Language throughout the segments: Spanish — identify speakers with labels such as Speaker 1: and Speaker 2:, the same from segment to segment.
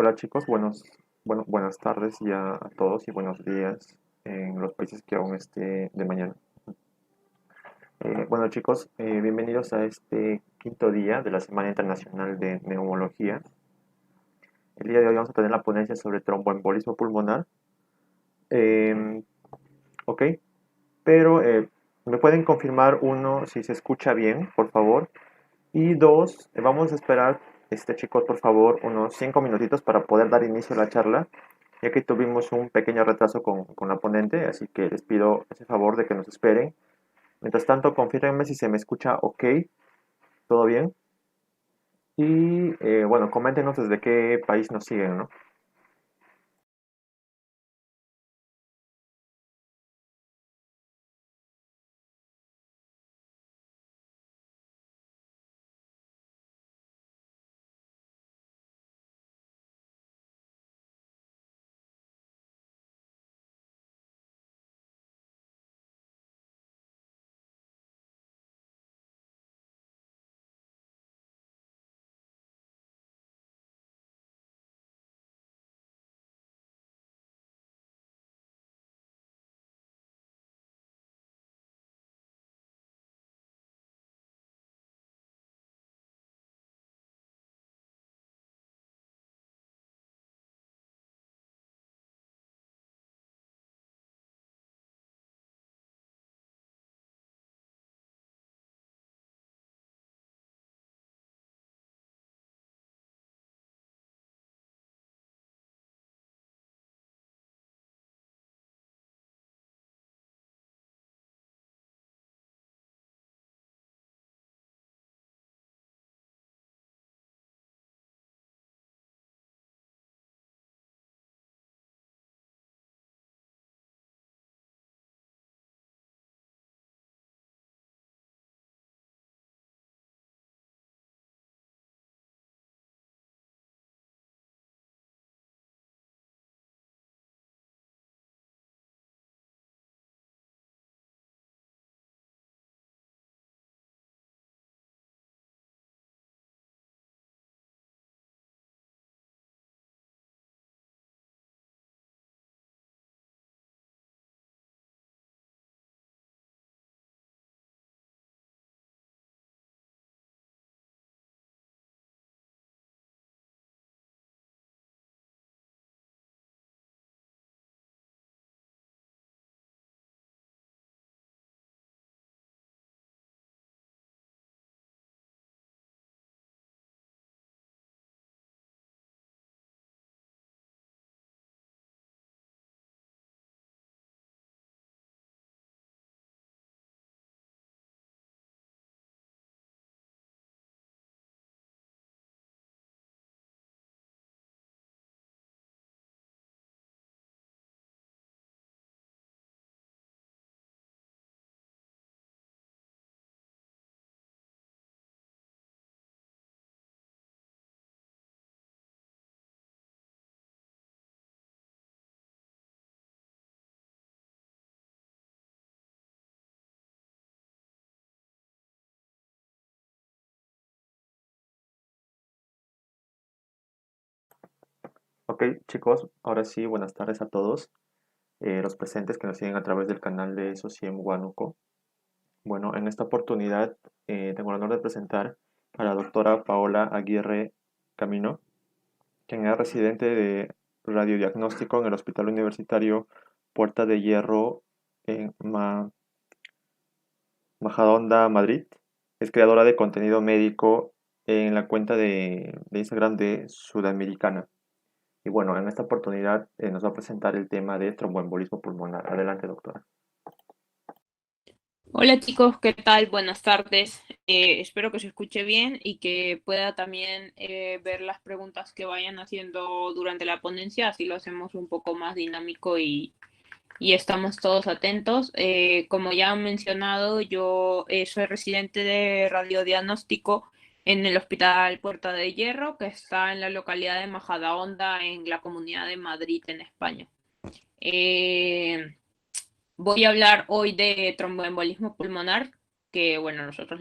Speaker 1: Hola chicos, buenas tardes ya a todos y buenos días en los países que aún esté de mañana. Bueno chicos, bienvenidos a este quinto día de la Semana Internacional de Neumología. El día de hoy vamos a tener la ponencia sobre tromboembolismo pulmonar. Eh, ok, pero ¿me pueden confirmar uno si se escucha bien, por favor? Y dos, vamos a esperar, chicos, por favor, unos 5 minutitos para poder dar inicio a la charla, ya que tuvimos un pequeño retraso con la ponente, así que les pido ese favor de que nos esperen. Mientras tanto, confírmenme si se me escucha ok, todo bien. Y bueno, coméntenos desde qué país nos siguen, ¿no? Ok, chicos, ahora sí, buenas tardes a todos los presentes que nos siguen a través del canal de Sociem Huánuco. Bueno, en esta oportunidad tengo el honor de presentar a la doctora Paola Aguirre Camino, quien es residente de radiodiagnóstico en el Hospital Universitario Puerta de Hierro en Majadahonda, Madrid. Es creadora de contenido médico en la cuenta de Instagram de Sudamericana. Y bueno, en esta oportunidad nos va a presentar el tema de tromboembolismo pulmonar. Adelante, doctora.
Speaker 2: Hola chicos, ¿qué tal? Buenas tardes. Espero que se escuche bien y que pueda también ver las preguntas que vayan haciendo durante la ponencia, así lo hacemos un poco más dinámico y estamos todos atentos. Como ya han mencionado, yo soy residente de radiodiagnóstico en el Hospital Puerta de Hierro, que está en la localidad de Majadahonda, en la Comunidad de Madrid, en España. Eh, Voy a hablar hoy de tromboembolismo pulmonar, que bueno, nosotros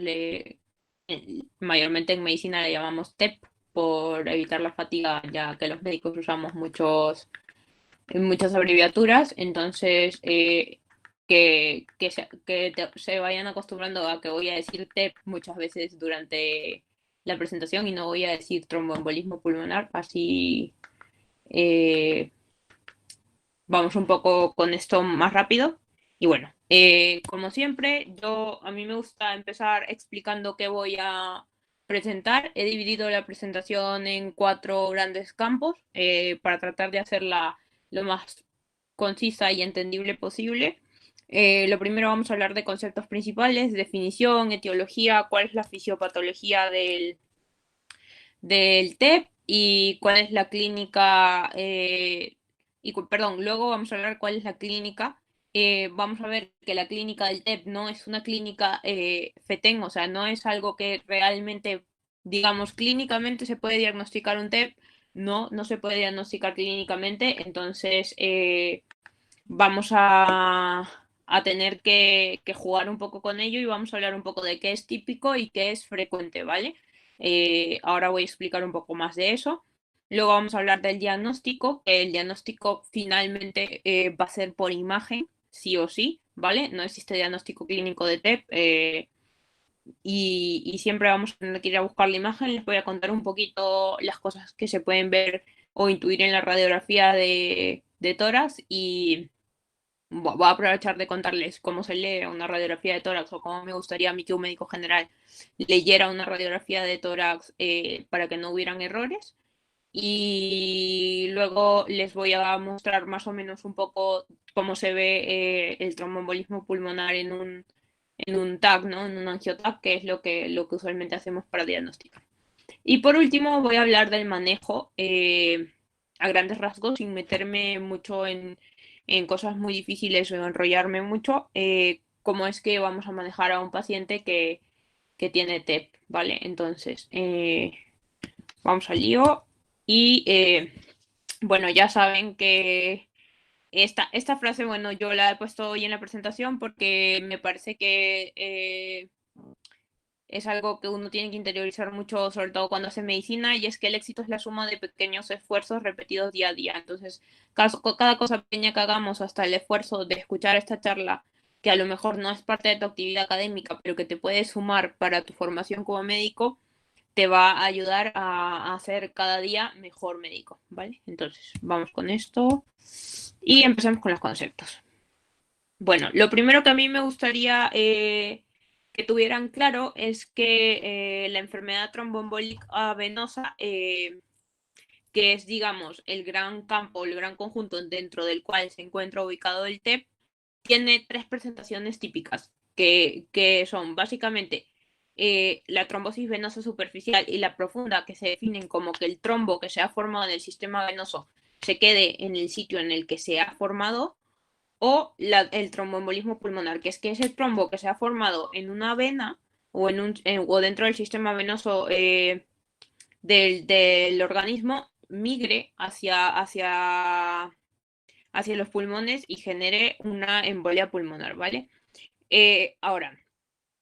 Speaker 2: mayormente en medicina le llamamos TEP. por evitar la fatiga, ya que los médicos usamos muchas abreviaturas, entonces se vayan acostumbrando a que voy a decir TEP muchas veces durante la presentación y no voy a decir tromboembolismo pulmonar, así eh, vamos un poco con esto más rápido. Y bueno, como siempre, a mí me gusta empezar explicando qué voy a presentar. He dividido la presentación en 4 grandes campos para tratar de hacerla lo más concisa y entendible posible. Lo primero vamos a hablar de conceptos principales, definición, etiología, cuál es la fisiopatología del TEP y cuál es la clínica, perdón, luego vamos a hablar cuál es la clínica. Vamos a ver que la clínica del TEP no es una clínica FETEN, o sea, no es algo que realmente, digamos, clínicamente se puede diagnosticar un TEP, no se puede diagnosticar clínicamente, entonces vamos a tener que jugar un poco con ello y vamos a hablar un poco de qué es típico y qué es frecuente, ¿vale? Ahora voy a explicar un poco más de eso. Luego vamos a hablar del diagnóstico, que el diagnóstico finalmente va a ser por imagen, sí o sí, ¿vale? No existe diagnóstico clínico de TEP y siempre vamos a tener que ir a buscar la imagen. Les voy a contar un poquito las cosas que se pueden ver o intuir en la radiografía de tórax y voy a aprovechar de contarles cómo se lee una radiografía de tórax o cómo me gustaría a mí que un médico general leyera una radiografía de tórax para que no hubieran errores. Y luego les voy a mostrar más o menos un poco cómo se ve el tromboembolismo pulmonar en un TAC, ¿no? En un angioTAC, que es lo que usualmente hacemos para diagnosticar. Y por último voy a hablar del manejo a grandes rasgos, sin meterme mucho en cosas muy difíciles o enrollarme mucho, cómo es que vamos a manejar a un paciente que tiene TEP, ¿vale? Entonces, vamos al lío. Y bueno, ya saben que esta frase, bueno, yo la he puesto hoy en la presentación porque me parece que es algo que uno tiene que interiorizar mucho, sobre todo cuando hace medicina, y es que el éxito es la suma de pequeños esfuerzos repetidos día a día. Entonces, cada cosa pequeña que hagamos, hasta el esfuerzo de escuchar esta charla, que a lo mejor no es parte de tu actividad académica, pero que te puede sumar para tu formación como médico, te va a ayudar a hacer cada día mejor médico, ¿vale? Entonces, vamos con esto y empezamos con los conceptos. Bueno, lo primero que a mí me gustaría que tuvieran claro es que la enfermedad tromboembólica venosa, que es, digamos, el gran campo, el gran conjunto dentro del cual se encuentra ubicado el TEP, tiene 3 presentaciones típicas, que son básicamente la trombosis venosa superficial y la profunda, que se definen como que el trombo que se ha formado en el sistema venoso se quede en el sitio en el que se ha formado, o el tromboembolismo pulmonar, que es ese trombo que se ha formado en una vena o dentro del sistema venoso del organismo migre hacia los pulmones y genere una embolia pulmonar, ¿vale? Ahora,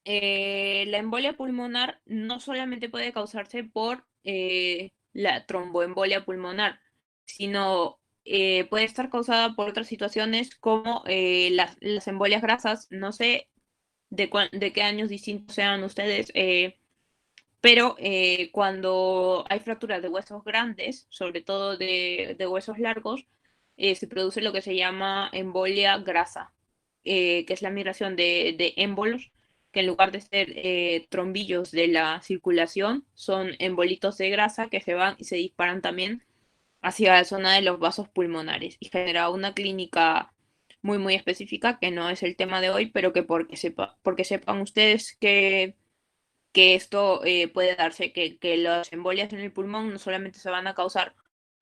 Speaker 2: la embolia pulmonar no solamente puede causarse por la tromboembolia pulmonar, sino puede estar causada por otras situaciones como las embolias grasas. No sé de qué años distintos sean ustedes, pero cuando hay fracturas de huesos grandes, sobre todo de huesos largos, se produce lo que se llama embolia grasa, que es la migración de émbolos, que en lugar de ser trombillos de la circulación, son embolitos de grasa que se van y se disparan también hacia la zona de los vasos pulmonares y genera una clínica muy, muy específica, que no es el tema de hoy, pero que porque sepan ustedes que esto puede darse, que las embolias en el pulmón no solamente se van a causar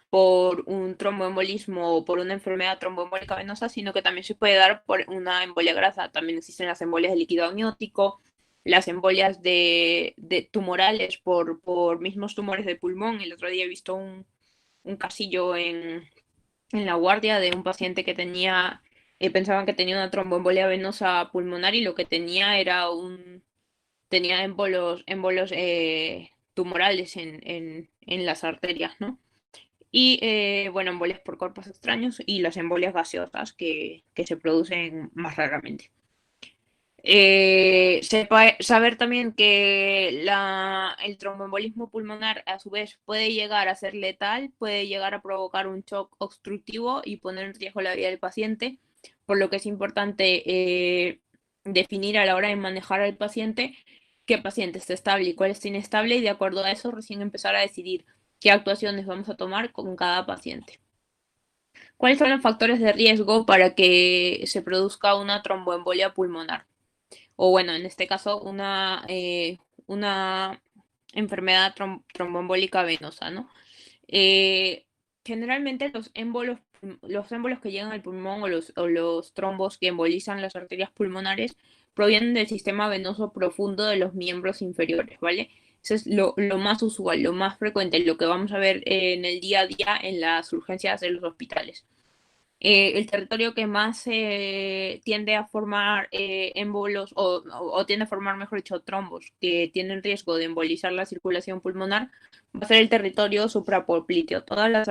Speaker 2: por un tromboembolismo o por una enfermedad tromboembólica venosa, sino que también se puede dar por una embolia grasa. También existen las embolias de líquido amniótico, las embolias de tumorales por mismos tumores de pulmón. El otro día he visto un casillo en la guardia de un paciente que pensaban que tenía una tromboembolia venosa pulmonar y lo que tenía era tenía émbolos tumorales en las arterias, ¿no? Y bueno, embolias por cuerpos extraños y las embolias gaseosas que se producen más raramente. Saber también que el tromboembolismo pulmonar a su vez puede llegar a ser letal, puede llegar a provocar un shock obstructivo y poner en riesgo la vida del paciente, por lo que es importante definir a la hora de manejar al paciente qué paciente está estable y cuál está inestable y de acuerdo a eso recién empezar a decidir qué actuaciones vamos a tomar con cada paciente. ¿Cuáles son los factores de riesgo para que se produzca una tromboembolia pulmonar? O bueno, en este caso, una enfermedad tromboembólica venosa, ¿no? Eh, Generalmente los émbolos que llegan al pulmón o los trombos que embolizan las arterias pulmonares provienen del sistema venoso profundo de los miembros inferiores, ¿vale? Eso es lo más usual, lo más frecuente, lo que vamos a ver en el día a día en las urgencias de los hospitales. El territorio que más tiende a formar émbolos o tiende a formar, mejor dicho, trombos que tienen riesgo de embolizar la circulación pulmonar va a ser el territorio suprapopliteo. Todas las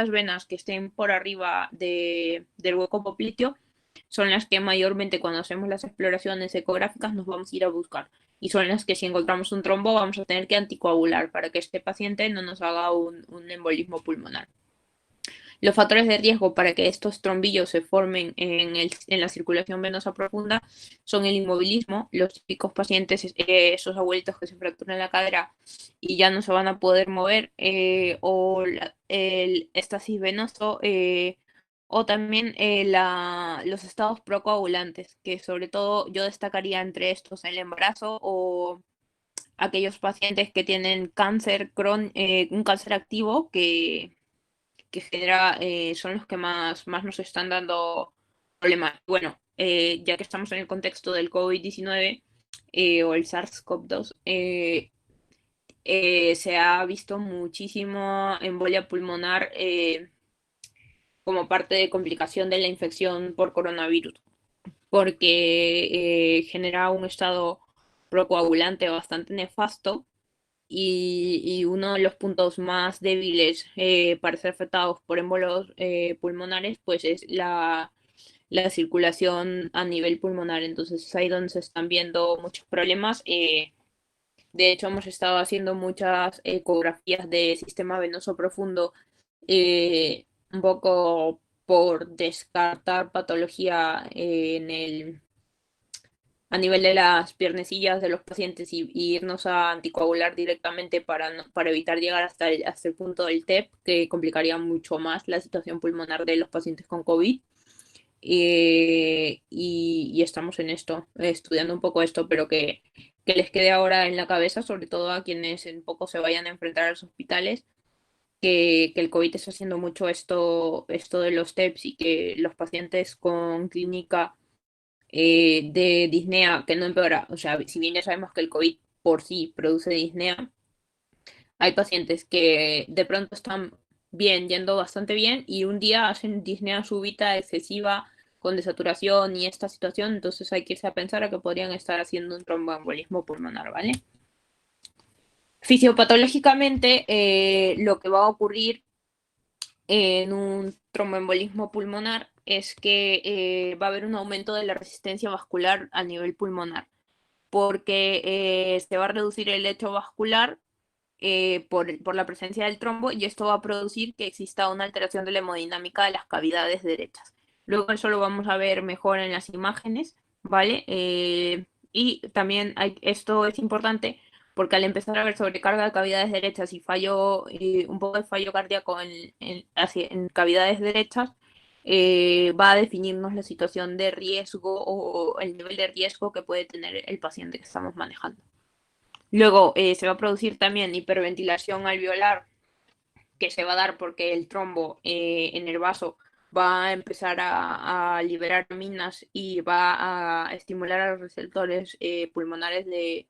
Speaker 2: venas que estén por arriba del hueco popliteo son las que mayormente cuando hacemos las exploraciones ecográficas nos vamos a ir a buscar. Y son las que si encontramos un trombo vamos a tener que anticoagular para que este paciente no nos haga un embolismo pulmonar. Los factores de riesgo para que estos trombillos se formen en la circulación venosa profunda son el inmovilismo, los típicos pacientes, esos abuelitos que se fracturan la cadera y ya no se van a poder mover, o el éstasis venoso, o también los estados procoagulantes, que sobre todo yo destacaría entre estos el embarazo o aquellos pacientes que tienen un cáncer activo que genera, son los que más nos están dando problemas. Bueno, ya que estamos en el contexto del COVID-19 o el SARS-CoV-2, se ha visto muchísimo embolia pulmonar como parte de complicación de la infección por coronavirus, porque genera un estado procoagulante bastante nefasto y uno de los puntos más débiles para ser afectados por émbolos pulmonares, pues es la circulación a nivel pulmonar. Entonces es ahí donde se están viendo muchos problemas. De hecho, hemos estado haciendo muchas ecografías de sistema venoso profundo, un poco por descartar patología a nivel de las piernecillas de los pacientes y irnos a anticoagular directamente para evitar llegar hasta el punto del TEP, que complicaría mucho más la situación pulmonar de los pacientes con COVID. Y estamos en esto, estudiando un poco esto, pero que les quede ahora en la cabeza, sobre todo a quienes en poco se vayan a enfrentar a los hospitales, que el COVID está haciendo mucho esto de los TEPS y que los pacientes con clínica de disnea que no empeora, o sea, si bien ya sabemos que el COVID por sí produce disnea, hay pacientes que de pronto están bien, yendo bastante bien, y un día hacen disnea súbita, excesiva, con desaturación y esta situación, entonces hay que irse a pensar a que podrían estar haciendo un tromboembolismo pulmonar, ¿vale? Fisiopatológicamente, lo que va a ocurrir en un tromboembolismo pulmonar es que va a haber un aumento de la resistencia vascular a nivel pulmonar, porque se va a reducir el lecho vascular por la presencia del trombo y esto va a producir que exista una alteración de la hemodinámica de las cavidades derechas. Luego eso lo vamos a ver mejor en las imágenes, ¿vale? Y también esto es importante porque al empezar a ver sobrecarga de cavidades derechas y un poco de fallo cardíaco en cavidades derechas, va a definirnos la situación de riesgo o el nivel de riesgo que puede tener el paciente que estamos manejando. Luego se va a producir también hiperventilación alveolar que se va a dar porque el trombo en el vaso va a empezar a liberar minas y va a estimular a los receptores pulmonares de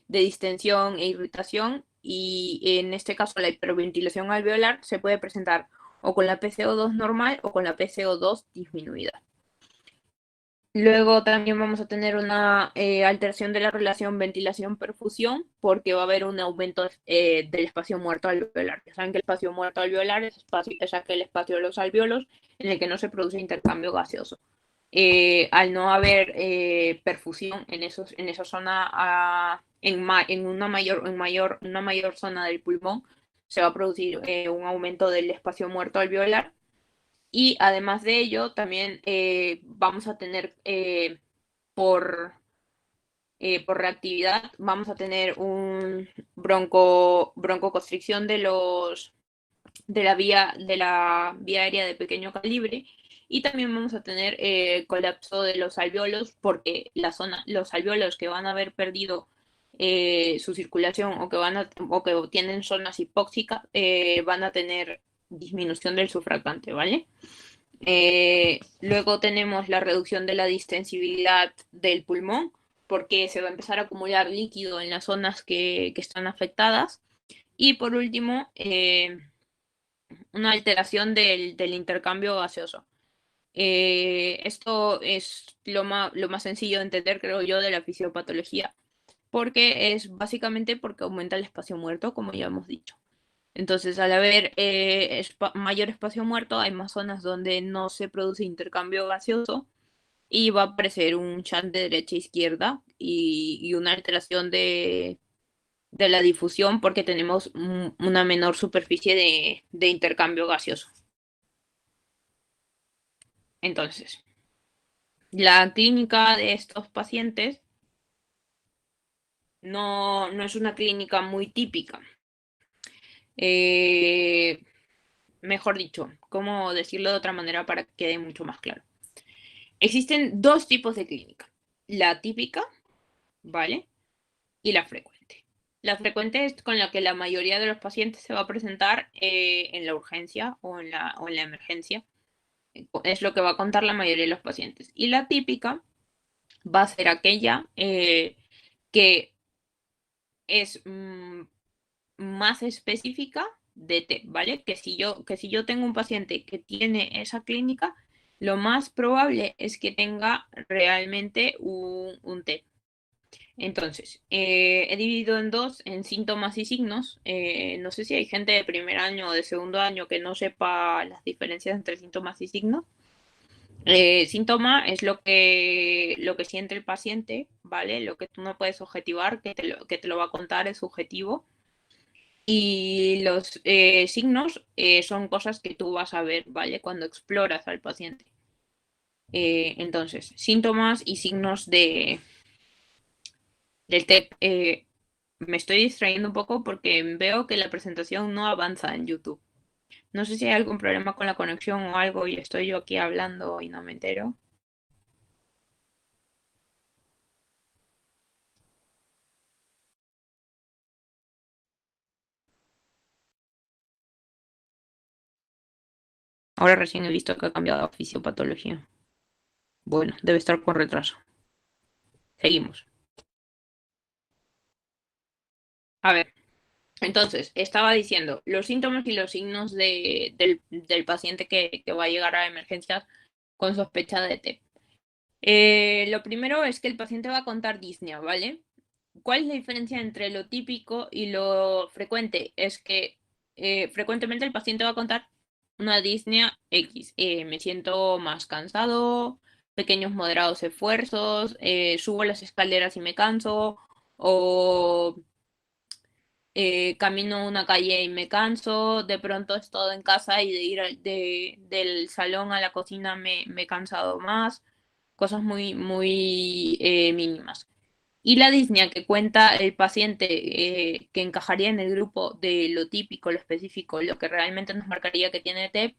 Speaker 2: distensión e irritación, y en este caso la hiperventilación alveolar se puede presentar o con la PCO2 normal o con la PCO2 disminuida. Luego también vamos a tener una alteración de la relación ventilación-perfusión porque va a haber un aumento del espacio muerto alveolar. Ya saben que el espacio muerto alveolar es aquel espacio de los alvéolos en el que no se produce intercambio gaseoso. Al no haber perfusión en esa zona, en una mayor zona del pulmón, se va a producir un aumento del espacio muerto alveolar y además de ello, también vamos a tener por, por reactividad, vamos a tener un broncoconstricción de la vía aérea de pequeño calibre y también vamos a tener colapso de los alvéolos porque los alvéolos que van a haber perdido su circulación o que tienen zonas hipóxicas van a tener disminución del surfractante, ¿vale? Luego tenemos la reducción de la distensibilidad del pulmón, porque se va a empezar a acumular líquido en las zonas que están afectadas. Y por último, una alteración del intercambio gaseoso. Esto es lo más sencillo de entender, creo yo, de la fisiopatología, porque es básicamente porque aumenta el espacio muerto, como ya hemos dicho. Entonces, al haber mayor espacio muerto, hay más zonas donde no se produce intercambio gaseoso y va a aparecer un chant de derecha a izquierda y una alteración de la difusión porque tenemos una menor superficie de intercambio gaseoso. Entonces, la clínica de estos pacientes no es una clínica muy típica. Eh, Mejor dicho, ¿cómo decirlo de otra manera para que quede mucho más claro? Existen dos tipos de clínica, la típica, ¿vale? Y la frecuente. La frecuente es con la que la mayoría de los pacientes se va a presentar en la urgencia o en la emergencia. Es lo que va a contar la mayoría de los pacientes. Y la típica va a ser aquella que es más específica de TEP, ¿vale? Que si yo tengo un paciente que tiene esa clínica, lo más probable es que tenga realmente un TEP. Entonces, he dividido en dos, en síntomas y signos. No sé si hay gente de primer año o de segundo año que no sepa las diferencias entre síntomas y signos. Síntoma es lo que siente el paciente, ¿vale? Lo que tú no puedes objetivar, que te lo va a contar es subjetivo. Y los signos son cosas que tú vas a ver, ¿vale? Cuando exploras al paciente. Entonces, síntomas y signos del TEP. Me estoy distrayendo un poco porque veo que la presentación no avanza en YouTube. No sé si hay algún problema con la conexión o algo y estoy yo aquí hablando y no me entero. Ahora recién he visto que ha cambiado a fisiopatología. Bueno, debe estar con retraso. Seguimos. A ver, entonces, estaba diciendo, los síntomas y los signos del paciente que va a llegar a emergencias con sospecha de TEP. Lo primero es que el paciente va a contar disnea, ¿vale? ¿Cuál es la diferencia entre lo típico y lo frecuente? Es que frecuentemente el paciente va a contar una disnea X. Me siento más cansado, pequeños moderados esfuerzos, subo las escaleras y me canso, o camino una calle y me canso, de pronto he estado en casa y de ir del salón a la cocina me he cansado más, cosas muy mínimas. Y la disnea que cuenta el paciente que encajaría en el grupo de lo típico, lo específico, lo que realmente nos marcaría que tiene TEP,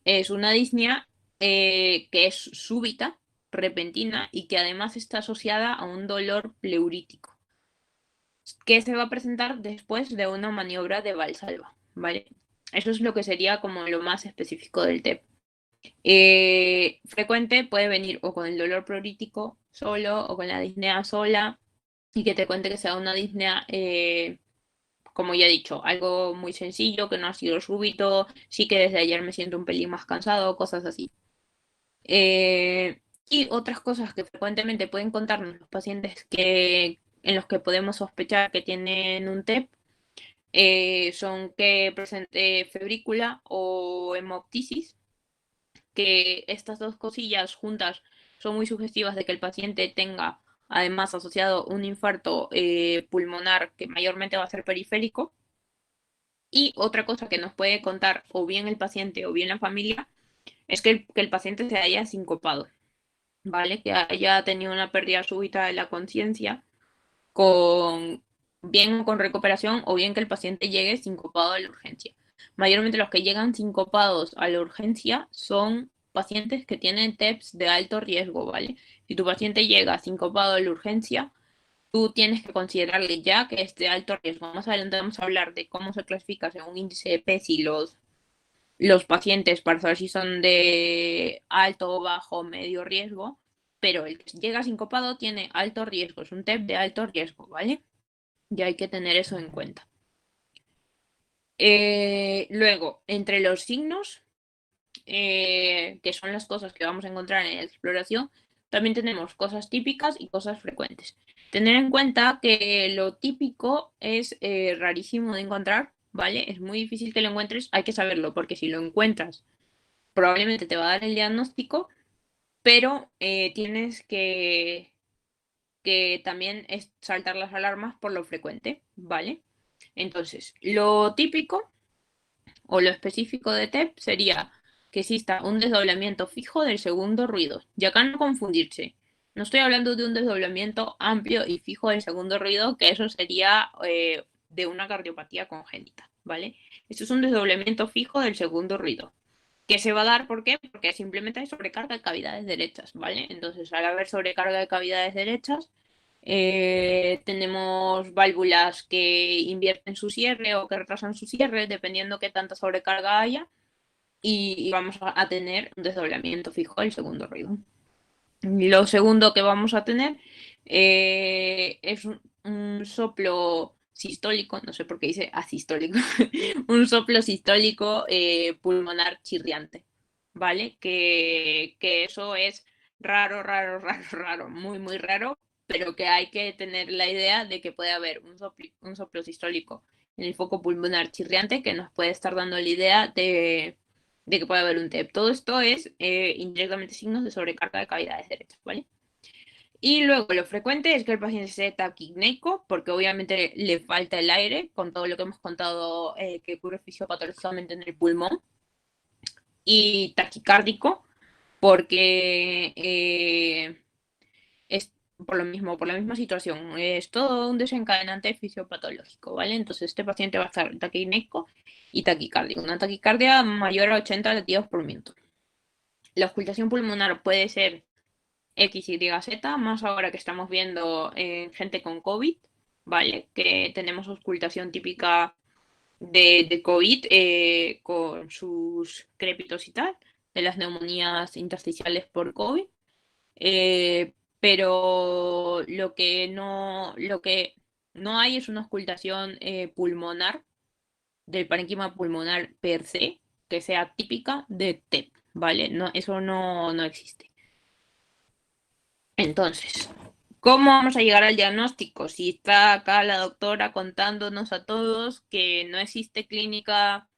Speaker 2: es una disnea que es súbita, repentina y que además está asociada a un dolor pleurítico que se va a presentar después de una maniobra de Valsalva, ¿vale? Eso es lo que sería como lo más específico del TEP. Frecuente puede venir o con el dolor prolítico solo o con la disnea sola y que te cuente que sea una disnea, como ya he dicho, algo muy sencillo, que no ha sido súbito, sí que desde ayer me siento un pelín más cansado, cosas así. Y otras cosas que frecuentemente pueden contarnos los pacientes en los que podemos sospechar que tienen un TEP son que presente febrícula o hemoptisis, que estas dos cosillas juntas son muy sugestivas de que el paciente tenga además asociado un infarto pulmonar que mayormente va a ser periférico. Y otra cosa que nos puede contar o bien el paciente o bien la familia es que el paciente se haya sincopado, ¿vale? Que haya tenido una pérdida súbita de la conciencia con bien con recuperación o bien que el paciente llegue sincopado a la urgencia. Mayormente los que llegan sincopados a la urgencia son pacientes que tienen TEPS de alto riesgo, ¿vale? Si tu paciente llega sincopado a la urgencia, tú tienes que considerarle ya que es de alto riesgo. Más adelante vamos a hablar de cómo se clasifica según índice de PESI los pacientes para saber si son de alto, bajo, medio riesgo, pero el que llega sincopado tiene alto riesgo, es un TEP de alto riesgo, ¿vale? Ya hay que tener eso en cuenta. Luego, entre los signos, que son las cosas que vamos a encontrar en la exploración, también tenemos cosas típicas y cosas frecuentes. Tener en cuenta que lo típico es rarísimo de encontrar, ¿vale? Es muy difícil que lo encuentres, hay que saberlo, porque si lo encuentras, probablemente te va a dar el diagnóstico, pero tienes que también es saltar las alarmas por lo frecuente, ¿vale? Entonces, lo típico o lo específico de TEP sería que exista un desdoblamiento fijo del segundo ruido. Y acá no confundirse. No estoy hablando de un desdoblamiento amplio y fijo del segundo ruido, que eso sería de una cardiopatía congénita, ¿vale? Esto es un desdoblamiento fijo del segundo ruido. ¿Qué se va a dar? ¿Por qué? Porque simplemente hay sobrecarga de cavidades derechas, ¿vale? Entonces, al haber sobrecarga de cavidades derechas, tenemos válvulas que invierten su cierre o que retrasan su cierre, dependiendo qué tanta sobrecarga haya, y vamos a tener un desdoblamiento fijo del segundo ruido. Lo segundo que vamos a tener es un soplo sistólico, no sé por qué dice asistólico, un soplo sistólico pulmonar chirriante, ¿vale? Que eso es raro, raro, raro, raro, muy, muy raro, pero que hay que tener la idea de que puede haber un soplo sistólico en el foco pulmonar chirriante que nos puede estar dando la idea de que puede haber un TEP. Todo esto es indirectamente signos de sobrecarga de cavidades derechas, ¿vale? Y luego lo frecuente es que el paciente esté taquicneico, porque obviamente le falta el aire, con todo lo que hemos contado que ocurre fisiopatológicamente en el pulmón, y taquicárdico, porque es por lo mismo, por la misma situación, es todo un desencadenante fisiopatológico, ¿vale? Entonces este paciente va a estar taquicneico y taquicárdico, una taquicardia mayor a 80 latidos por minuto. La ocultación pulmonar puede ser X, Y, Z, más ahora que estamos viendo en gente con COVID, ¿vale? Que tenemos auscultación típica de COVID con sus crépitos y tal, de las neumonías intersticiales por COVID. Pero lo que no hay es una auscultación pulmonar del parénquima pulmonar per se que sea típica de TEP, ¿vale? No, eso no existe. Entonces, ¿cómo vamos a llegar al diagnóstico? Si está acá la doctora contándonos a todos que no existe clínica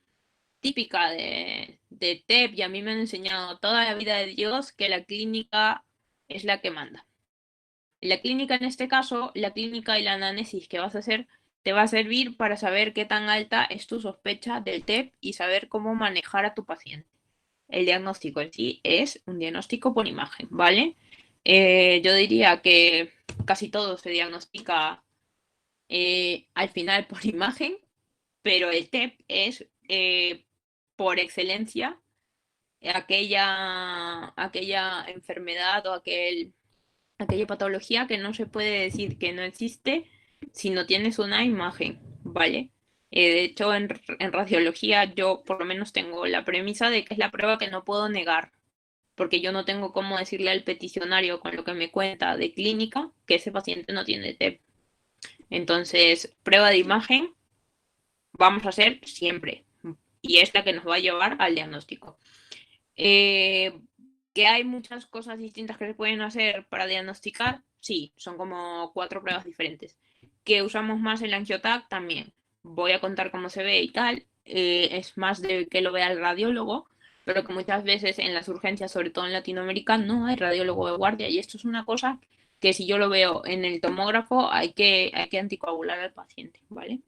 Speaker 2: típica de TEP y a mí me han enseñado toda la vida de Dios que la clínica es la que manda. La clínica en este caso, la clínica y la anamnesis que vas a hacer te va a servir para saber qué tan alta es tu sospecha del TEP y saber cómo manejar a tu paciente. El diagnóstico en sí es un diagnóstico por imagen, ¿vale? Yo diría que casi todo se diagnostica al final por imagen, pero el TEP es por excelencia aquella enfermedad o aquella patología que no se puede decir que no existe si no tienes una imagen, ¿vale? De hecho, en radiología yo por lo menos tengo la premisa de que es la prueba que no puedo negar, porque yo no tengo cómo decirle al peticionario con lo que me cuenta de clínica que ese paciente no tiene TEP. Entonces, prueba de imagen vamos a hacer siempre, y es la que nos va a llevar al diagnóstico. ¿Qué ¿Que hay muchas cosas distintas que se pueden hacer para diagnosticar? Sí, son como 4 pruebas diferentes. ¿Que usamos más el angiotac? También. Voy a contar cómo se ve y tal. Es más de que lo vea el radiólogo, pero que muchas veces en las urgencias, sobre todo en Latinoamérica, no hay radiólogo de guardia. Y esto es una cosa que si yo lo veo en el tomógrafo hay que anticoagular al paciente, ¿vale?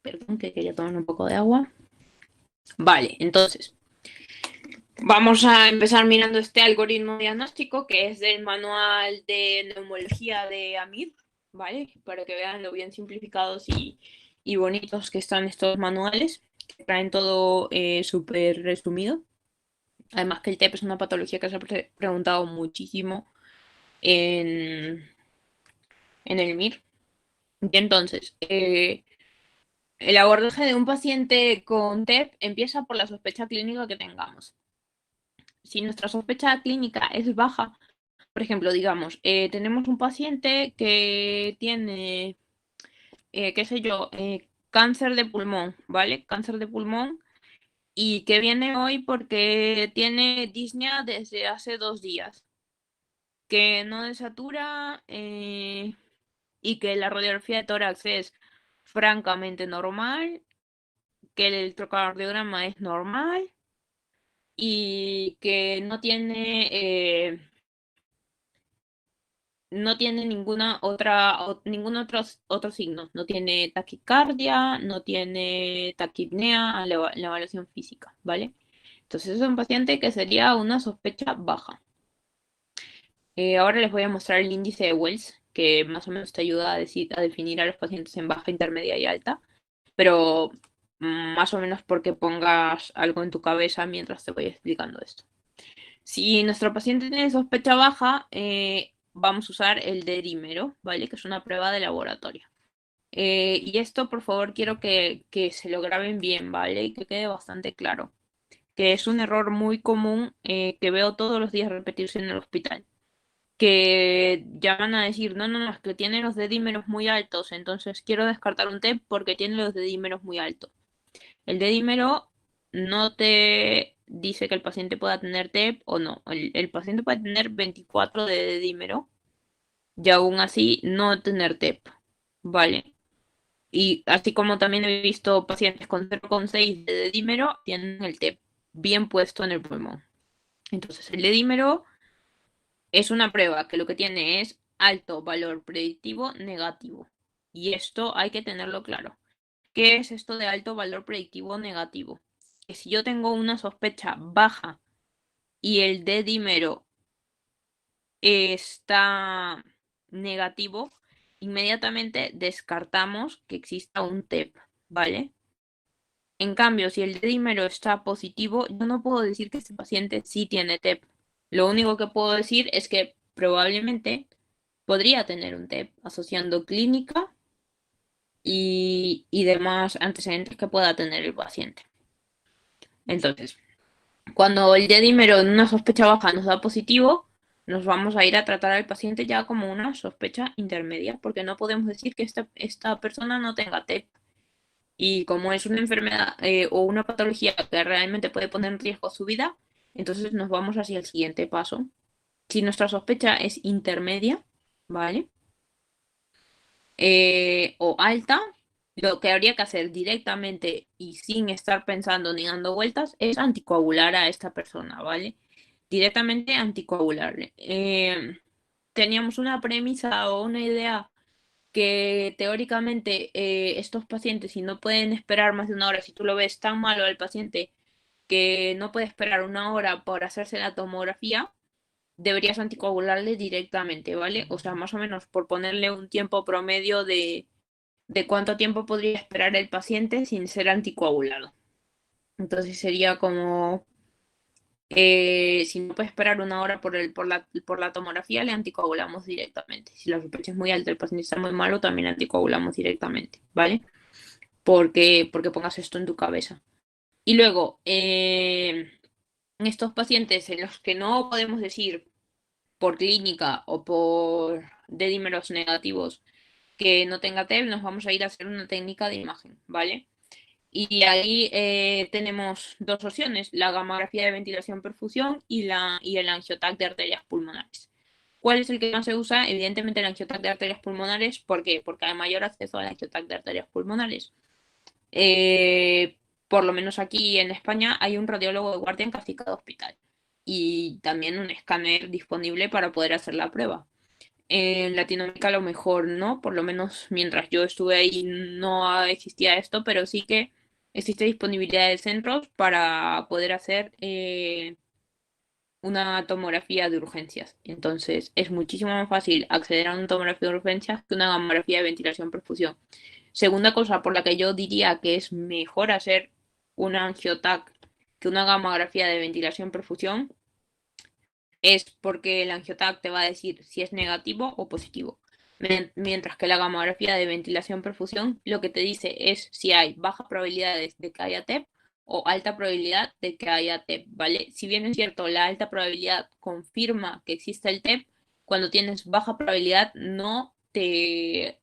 Speaker 2: Perdón, que quería tomar un poco de agua. Vale, entonces, vamos a empezar mirando este algoritmo diagnóstico que es del manual de neumología de AMIR, ¿vale? Para que vean lo bien simplificados y bonitos que están estos manuales, que traen todo súper resumido. Además que el TEP es una patología que se ha preguntado muchísimo en, en el MIR. Y entonces, el abordaje de un paciente con TEP empieza por la sospecha clínica que tengamos. Si nuestra sospecha clínica es baja, por ejemplo, digamos, tenemos un paciente que tiene, qué sé yo, cáncer de pulmón, ¿vale? Cáncer de pulmón y que viene hoy porque tiene disnea desde hace 2 días, que no desatura y que la radiografía de tórax es francamente normal, que el electrocardiograma es normal y que no tiene ningún otro signo. No tiene taquicardia, no tiene taquipnea en la evaluación física, ¿vale? Entonces es un paciente que sería una sospecha baja. Ahora les voy a mostrar el índice de Wells, que más o menos te ayuda a definir a los pacientes en baja, intermedia y alta, pero más o menos porque pongas algo en tu cabeza mientras te voy explicando esto. Si nuestro paciente tiene sospecha baja, vamos a usar el dedímero, ¿vale? Que es una prueba de laboratorio. Y esto, por favor, quiero que se lo graben bien, ¿vale? Y que quede bastante claro. Que es un error muy común que veo todos los días repetirse en el hospital. Que llaman a decir, no, no, no, es que tiene los dedímeros muy altos, entonces quiero descartar un TEP porque tiene los dedímeros muy altos. El dedímero no te dice que el paciente pueda tener TEP o no. El paciente puede tener 24 de dedímero y aún así no tener TEP, ¿vale? Y así como también he visto pacientes con 0,6 de dedímero tienen el TEP bien puesto en el pulmón. Entonces, el dedímero es una prueba que lo que tiene es alto valor predictivo negativo. Y esto hay que tenerlo claro. ¿Qué es esto de alto valor predictivo negativo? Que si yo tengo una sospecha baja y el D dímero está negativo, inmediatamente descartamos que exista un TEP, ¿vale? En cambio, si el D dímero está positivo, yo no puedo decir que este paciente sí tiene TEP. Lo único que puedo decir es que probablemente podría tener un TEP asociando clínica y demás antecedentes que pueda tener el paciente. Entonces, cuando el dímero en una sospecha baja nos da positivo, nos vamos a ir a tratar al paciente ya como una sospecha intermedia, porque no podemos decir que esta persona no tenga TEP. Y como es una enfermedad o una patología que realmente puede poner en riesgo su vida, entonces nos vamos hacia el siguiente paso. Si nuestra sospecha es intermedia, ¿vale? O alta, lo que habría que hacer directamente y sin estar pensando ni dando vueltas es anticoagular a esta persona, ¿vale? Directamente anticoagularle. Teníamos una premisa o una idea que teóricamente estos pacientes, si no pueden esperar más de una hora, si tú lo ves tan malo al paciente que no puede esperar una hora por hacerse la tomografía, deberías anticoagularle directamente, ¿vale? O sea, más o menos por ponerle un tiempo promedio de cuánto tiempo podría esperar el paciente sin ser anticoagulado. Entonces sería como, si no puede esperar una hora por la tomografía, le anticoagulamos directamente. Si la sospecha es muy alta, el paciente está muy malo, también anticoagulamos directamente, ¿vale? Porque pongas esto en tu cabeza. Y luego, en estos pacientes en los que no podemos decir por clínica o por dedímeros negativos que no tenga TEP, nos vamos a ir a hacer una técnica de imagen, ¿vale? Y ahí tenemos dos opciones, la gamografía de ventilación-perfusión y el angiotac de arterias pulmonares. ¿Cuál es el que más se usa? Evidentemente el angiotac de arterias pulmonares. ¿Por qué? Porque hay mayor acceso al angiotac de arterias pulmonares. Por lo menos aquí en España hay un radiólogo de guardia en casi cada hospital y también un escáner disponible para poder hacer la prueba. En Latinoamérica a lo mejor no, por lo menos mientras yo estuve ahí no existía esto, pero sí que existe disponibilidad de centros para poder hacer una tomografía de urgencias. Entonces es muchísimo más fácil acceder a una tomografía de urgencias que una gamografía de ventilación-perfusión. Segunda cosa por la que yo diría que es mejor hacer una angiotac que una gamografía de ventilación-perfusión es porque el angiotac te va a decir si es negativo o positivo. Mientras que la gamografía de ventilación-perfusión lo que te dice es si hay bajas probabilidades de que haya TEP o alta probabilidad de que haya TEP, ¿vale? Si bien es cierto, la alta probabilidad confirma que existe el TEP, cuando tienes baja probabilidad no te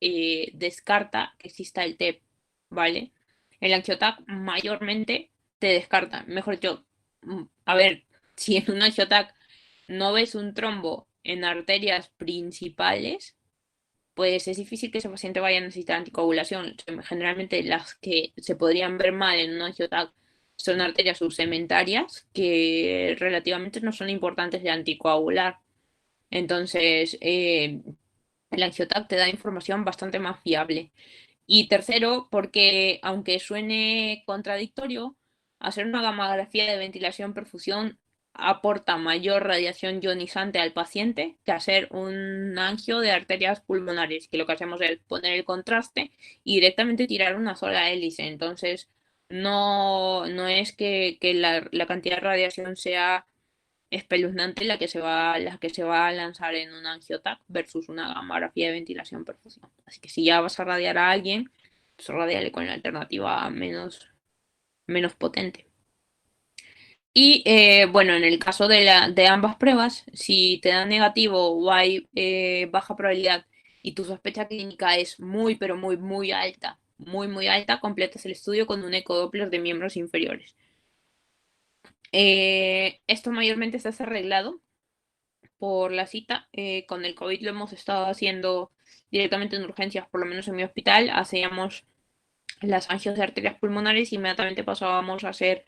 Speaker 2: descarta que exista el TEP, ¿vale? El angiotac mayormente te descarta, mejor dicho, a ver, si en un angiotac no ves un trombo en arterias principales, pues es difícil que ese paciente vaya a necesitar anticoagulación. Generalmente las que se podrían ver mal en un angiotac son arterias subsegmentarias que relativamente no son importantes de anticoagular. Entonces, el angiotac te da información bastante más fiable. Y tercero, porque aunque suene contradictorio, hacer una gamografía de ventilación-perfusión aporta mayor radiación ionizante al paciente que hacer un angio de arterias pulmonares, que lo que hacemos es poner el contraste y directamente tirar una sola hélice. Entonces, no es que la cantidad de radiación sea espeluznante la que se va a lanzar en un angiotac versus una gamografía de ventilación perfusión. Así que si ya vas a radiar a alguien, pues radiale con la alternativa menos potente. Y bueno, en el caso de ambas pruebas, si te dan negativo o hay baja probabilidad y tu sospecha clínica es muy, pero muy, muy alta, completas el estudio con un ecodoppler de miembros inferiores. Esto mayormente se hace arreglado por la cita. Con el COVID lo hemos estado haciendo directamente en urgencias, por lo menos en mi hospital. Hacíamos las angios de arterias pulmonares y inmediatamente pasábamos a hacer,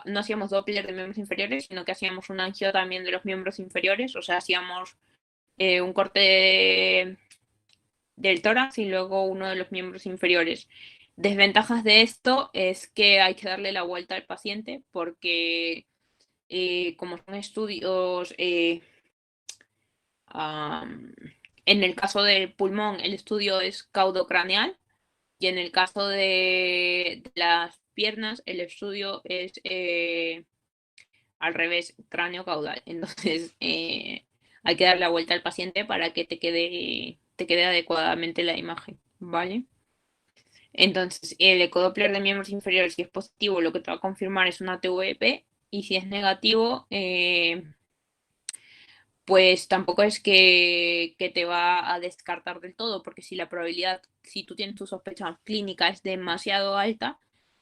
Speaker 2: no hacíamos Doppler de miembros inferiores, sino que hacíamos un angio también de los miembros inferiores, o sea, hacíamos un corte del tórax y luego uno de los miembros inferiores. Desventajas de esto es que hay que darle la vuelta al paciente porque como son estudios en el caso del pulmón, el estudio es caudocraneal y en el caso de las piernas, el estudio es al revés, cráneo-caudal. Entonces, hay que dar la vuelta al paciente para que te quede adecuadamente la imagen, ¿vale? Entonces, el ecodoppler de miembros inferiores, si es positivo, lo que te va a confirmar es una TVP y si es negativo, pues tampoco es que te va a descartar del todo, porque si la probabilidad, si tú tienes tu sospecha clínica es demasiado alta,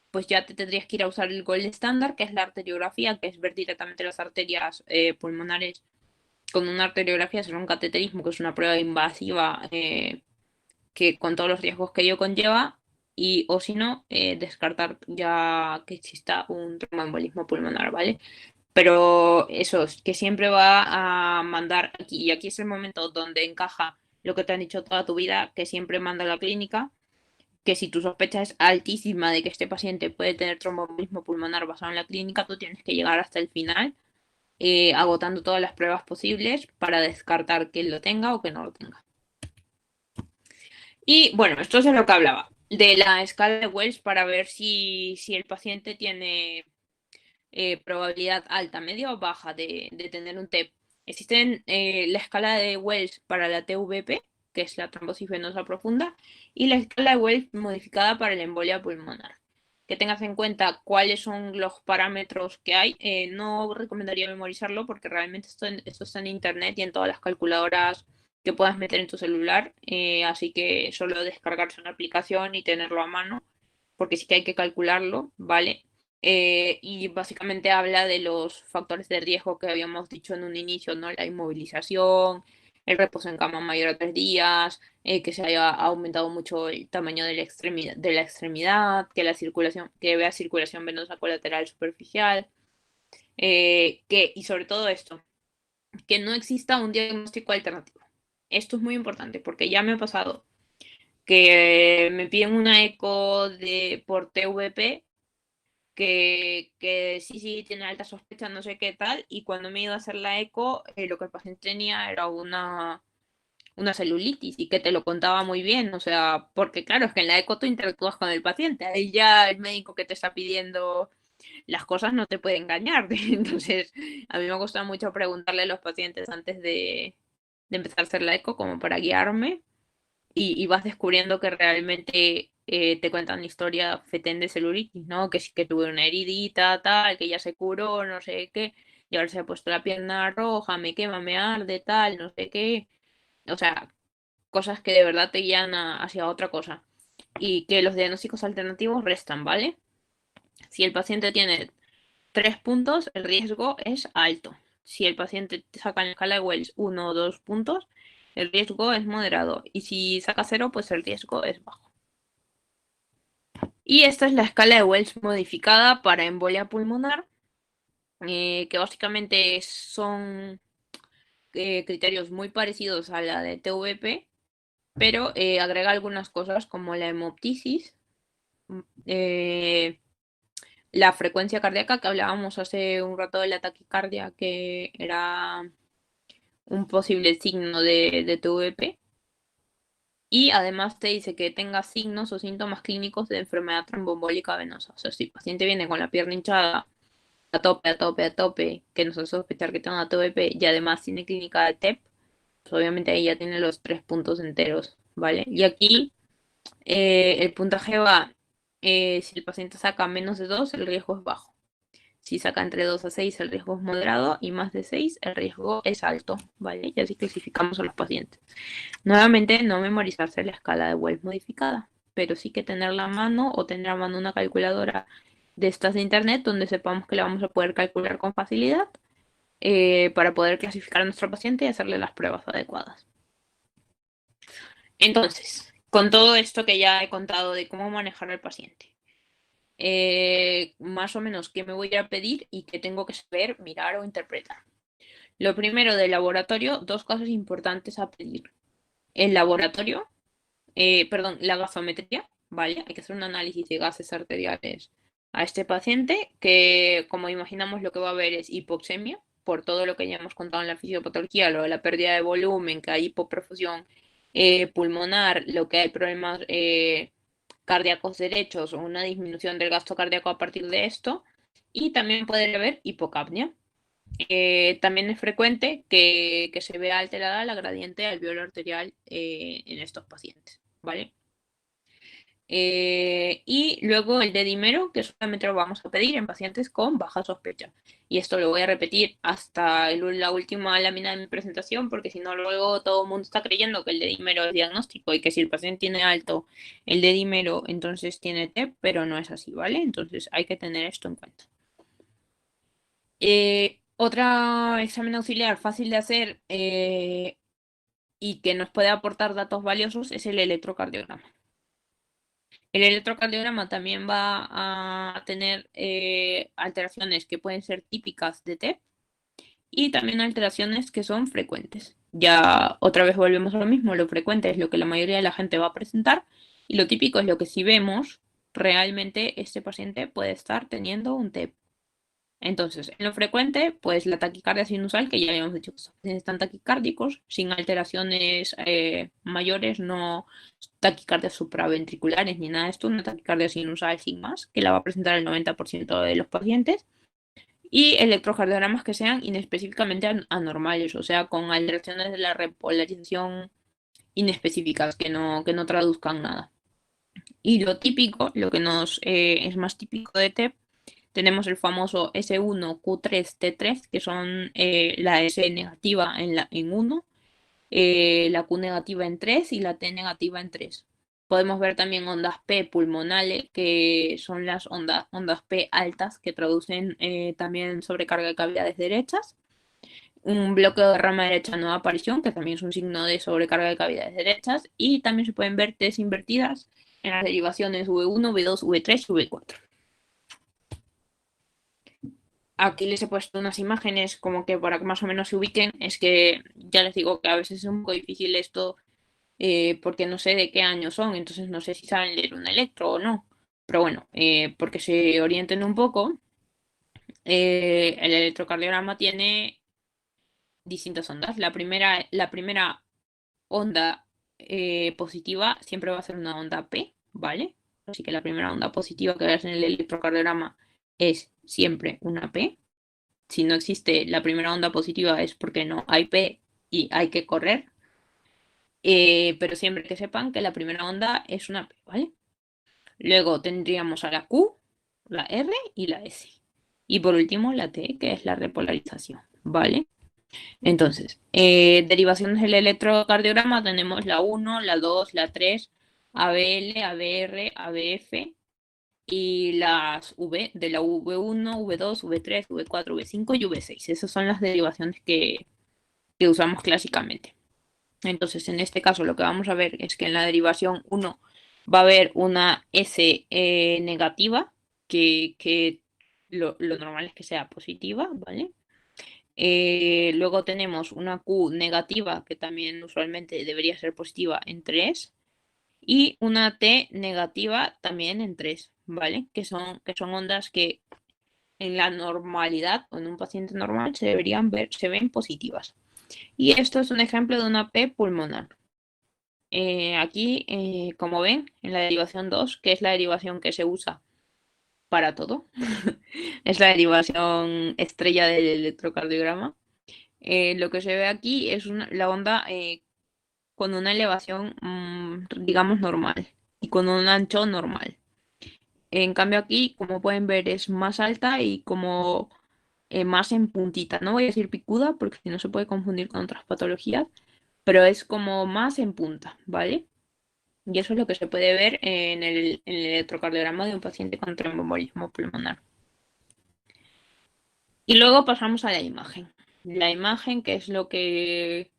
Speaker 2: pues ya te tendrías que ir a usar el gold estándar, que es la arteriografía, que es ver directamente las arterias pulmonares con una arteriografía, hacer un cateterismo, que es una prueba invasiva que con todos los riesgos que ello conlleva, y o si no, descartar ya que exista un tromboembolismo pulmonar, ¿vale? Pero eso, es que siempre va a mandar aquí, y aquí es el momento donde encaja lo que te han dicho toda tu vida, que siempre manda a la clínica, que si tu sospecha es altísima de que este paciente puede tener tromboembolismo pulmonar basado en la clínica, tú tienes que llegar hasta el final, agotando todas las pruebas posibles para descartar que él lo tenga o que no lo tenga. Y bueno, esto es de lo que hablaba, de la escala de Wells para ver si el paciente tiene probabilidad alta, media o baja de tener un TEP. Existen la escala de Wells para la TVP, que es la trombosis venosa profunda, y la escala de Wells modificada para la embolia pulmonar. Que tengas en cuenta cuáles son los parámetros que hay. No recomendaría memorizarlo porque realmente esto está en internet y en todas las calculadoras que puedas meter en tu celular. Así que solo descargarse una aplicación y tenerlo a mano porque sí que hay que calcularlo, ¿vale? Y básicamente habla de los factores de riesgo que habíamos dicho en un inicio, ¿no? La inmovilización, el reposo en cama mayor a 3 días, que se haya aumentado mucho el tamaño de la extremidad, que la circulación, que vea circulación venosa colateral superficial, y sobre todo esto, que no exista un diagnóstico alternativo. Esto es muy importante porque ya me ha pasado que me piden una eco por TVP que sí tiene alta sospecha, no sé qué tal, y cuando me he ido a hacer la eco, lo que el paciente tenía era una celulitis y que te lo contaba muy bien, o sea, porque claro, es que en la eco tú interactúas con el paciente, ahí ya el médico que te está pidiendo las cosas no te puede engañar, entonces a mí me gusta mucho preguntarle a los pacientes antes de empezar a hacer la eco como para guiarme y vas descubriendo que realmente te cuentan la historia fetén de celulitis, ¿no? Que sí que tuve una heridita, tal, que ya se curó, no sé qué, y ahora se ha puesto la pierna roja, me quema, me arde, tal, no sé qué. O sea, cosas que de verdad te guían hacia otra cosa. Y que los diagnósticos alternativos restan, ¿vale? Si el paciente tiene 3 puntos, el riesgo es alto. Si el paciente saca en la escala de Wells 1 o 2 puntos, el riesgo es moderado. Y si saca 0, pues el riesgo es bajo. Y esta es la escala de Wells modificada para embolia pulmonar, que básicamente son criterios muy parecidos a la de TVP, pero agrega algunas cosas como la hemoptisis, eh, la frecuencia cardíaca, que hablábamos hace un rato de la taquicardia, que era un posible signo de TVP. Y además te dice que tenga signos o síntomas clínicos de enfermedad tromboembólica venosa. O sea, si el paciente viene con la pierna hinchada a tope, que nos hace sospechar que tenga TVP y además tiene clínica de TEP, pues obviamente ahí ya tiene los 3 puntos enteros, ¿vale? Y aquí el puntaje va, si el paciente saca menos de 2, el riesgo es bajo. Si saca entre 2 a 6, el riesgo es moderado y más de 6, el riesgo es alto, ¿vale? Y así clasificamos a los pacientes. Nuevamente, no memorizarse la escala de Wells modificada, pero sí que tenerla a mano o tener a mano una calculadora de estas de internet donde sepamos que la vamos a poder calcular con facilidad para poder clasificar a nuestro paciente y hacerle las pruebas adecuadas. Entonces, con todo esto que ya he contado de cómo manejar al paciente, más o menos qué me voy a pedir y qué tengo que saber, mirar o interpretar. Lo primero del laboratorio, 2 cosas importantes a pedir. El laboratorio, perdón, la gasometría, ¿vale? Hay que hacer un análisis de gases arteriales a este paciente, que como imaginamos lo que va a haber es hipoxemia, por todo lo que ya hemos contado en la fisiopatología, lo de la pérdida de volumen, que hay hipoperfusión pulmonar, lo que hay problemas cardíacos derechos o una disminución del gasto cardíaco a partir de esto, y también puede haber hipocapnia. También es frecuente que se vea alterada la gradiente alveolo arterial en estos pacientes, ¿vale? Y luego el dedímero, que solamente lo vamos a pedir en pacientes con baja sospecha. Y esto lo voy a repetir hasta la última lámina de mi presentación, porque si no, luego todo el mundo está creyendo que el dedímero es diagnóstico y que si el paciente tiene alto el dedímero, entonces tiene TEP, pero no es así, ¿vale? Entonces hay que tener esto en cuenta. Otro examen auxiliar fácil de hacer y que nos puede aportar datos valiosos es el electrocardiograma. El electrocardiograma también va a tener alteraciones que pueden ser típicas de TEP y también alteraciones que son frecuentes. Ya otra vez volvemos a lo mismo, lo frecuente es lo que la mayoría de la gente va a presentar y lo típico es lo que si vemos, realmente este paciente puede estar teniendo un TEP. Entonces, en lo frecuente, pues la taquicardia sinusal, que ya habíamos dicho que los pacientes están taquicárdicos, sin alteraciones mayores, no taquicardias supraventriculares ni nada de esto, una taquicardia sinusal sin más, que la va a presentar el 90% de los pacientes, y electrocardiogramas que sean inespecíficamente anormales, o sea, con alteraciones de la repolarización inespecíficas, que no traduzcan nada. Y lo típico, lo que nos es más típico de TEP, tenemos el famoso S1, Q3, T3, que son la S negativa en 1, la Q negativa en 3 y la T negativa en 3. Podemos ver también ondas P pulmonales, que son las ondas P altas, que traducen también sobrecarga de cavidades derechas. Un bloqueo de rama derecha nueva aparición, que también es un signo de sobrecarga de cavidades derechas. Y también se pueden ver T's invertidas en las derivaciones V1, V2, V3 y V4. Aquí les he puesto unas imágenes como que para que más o menos se ubiquen. Es que ya les digo que a veces es un poco difícil esto porque no sé de qué año son, entonces no sé si saben leer un electro o no. Pero bueno, porque se orienten un poco, el electrocardiograma tiene distintas ondas. La primera onda positiva siempre va a ser una onda P, ¿vale? Así que la primera onda positiva que veas en el electrocardiograma es siempre una P. Si no existe la primera onda positiva es porque no hay P y hay que correr. Pero siempre que sepan que la primera onda es una P, ¿vale? Luego tendríamos a la Q, la R y la S. Y por último la T, que es la repolarización, ¿vale? Entonces, derivaciones del electrocardiograma tenemos la 1, la 2, la 3, ABL, ABR, ABF y las V de la V1, V2, V3, V4, V5 y V6. Esas son las derivaciones que usamos clásicamente. Entonces, en este caso lo que vamos a ver es que en la derivación 1 va a haber una S negativa, que lo normal es que sea positiva, ¿vale? Luego tenemos una Q negativa, que también usualmente debería ser positiva en 3, y una T negativa también en 3, ¿vale? Que son ondas que en la normalidad o en un paciente normal se ven positivas. Y esto es un ejemplo de una P pulmonar. Aquí, como ven, en la derivación 2, que es la derivación que se usa para todo, es la derivación estrella del electrocardiograma. Lo que se ve aquí es la onda con una elevación, digamos, normal y con un ancho normal. En cambio aquí, como pueden ver, es más alta y como más en puntita. No voy a decir picuda porque si no se puede confundir con otras patologías, pero es como más en punta, ¿vale? Y eso es lo que se puede ver en el electrocardiograma de un paciente con tromboembolismo pulmonar. Y luego pasamos a la imagen. La imagen, que es lo que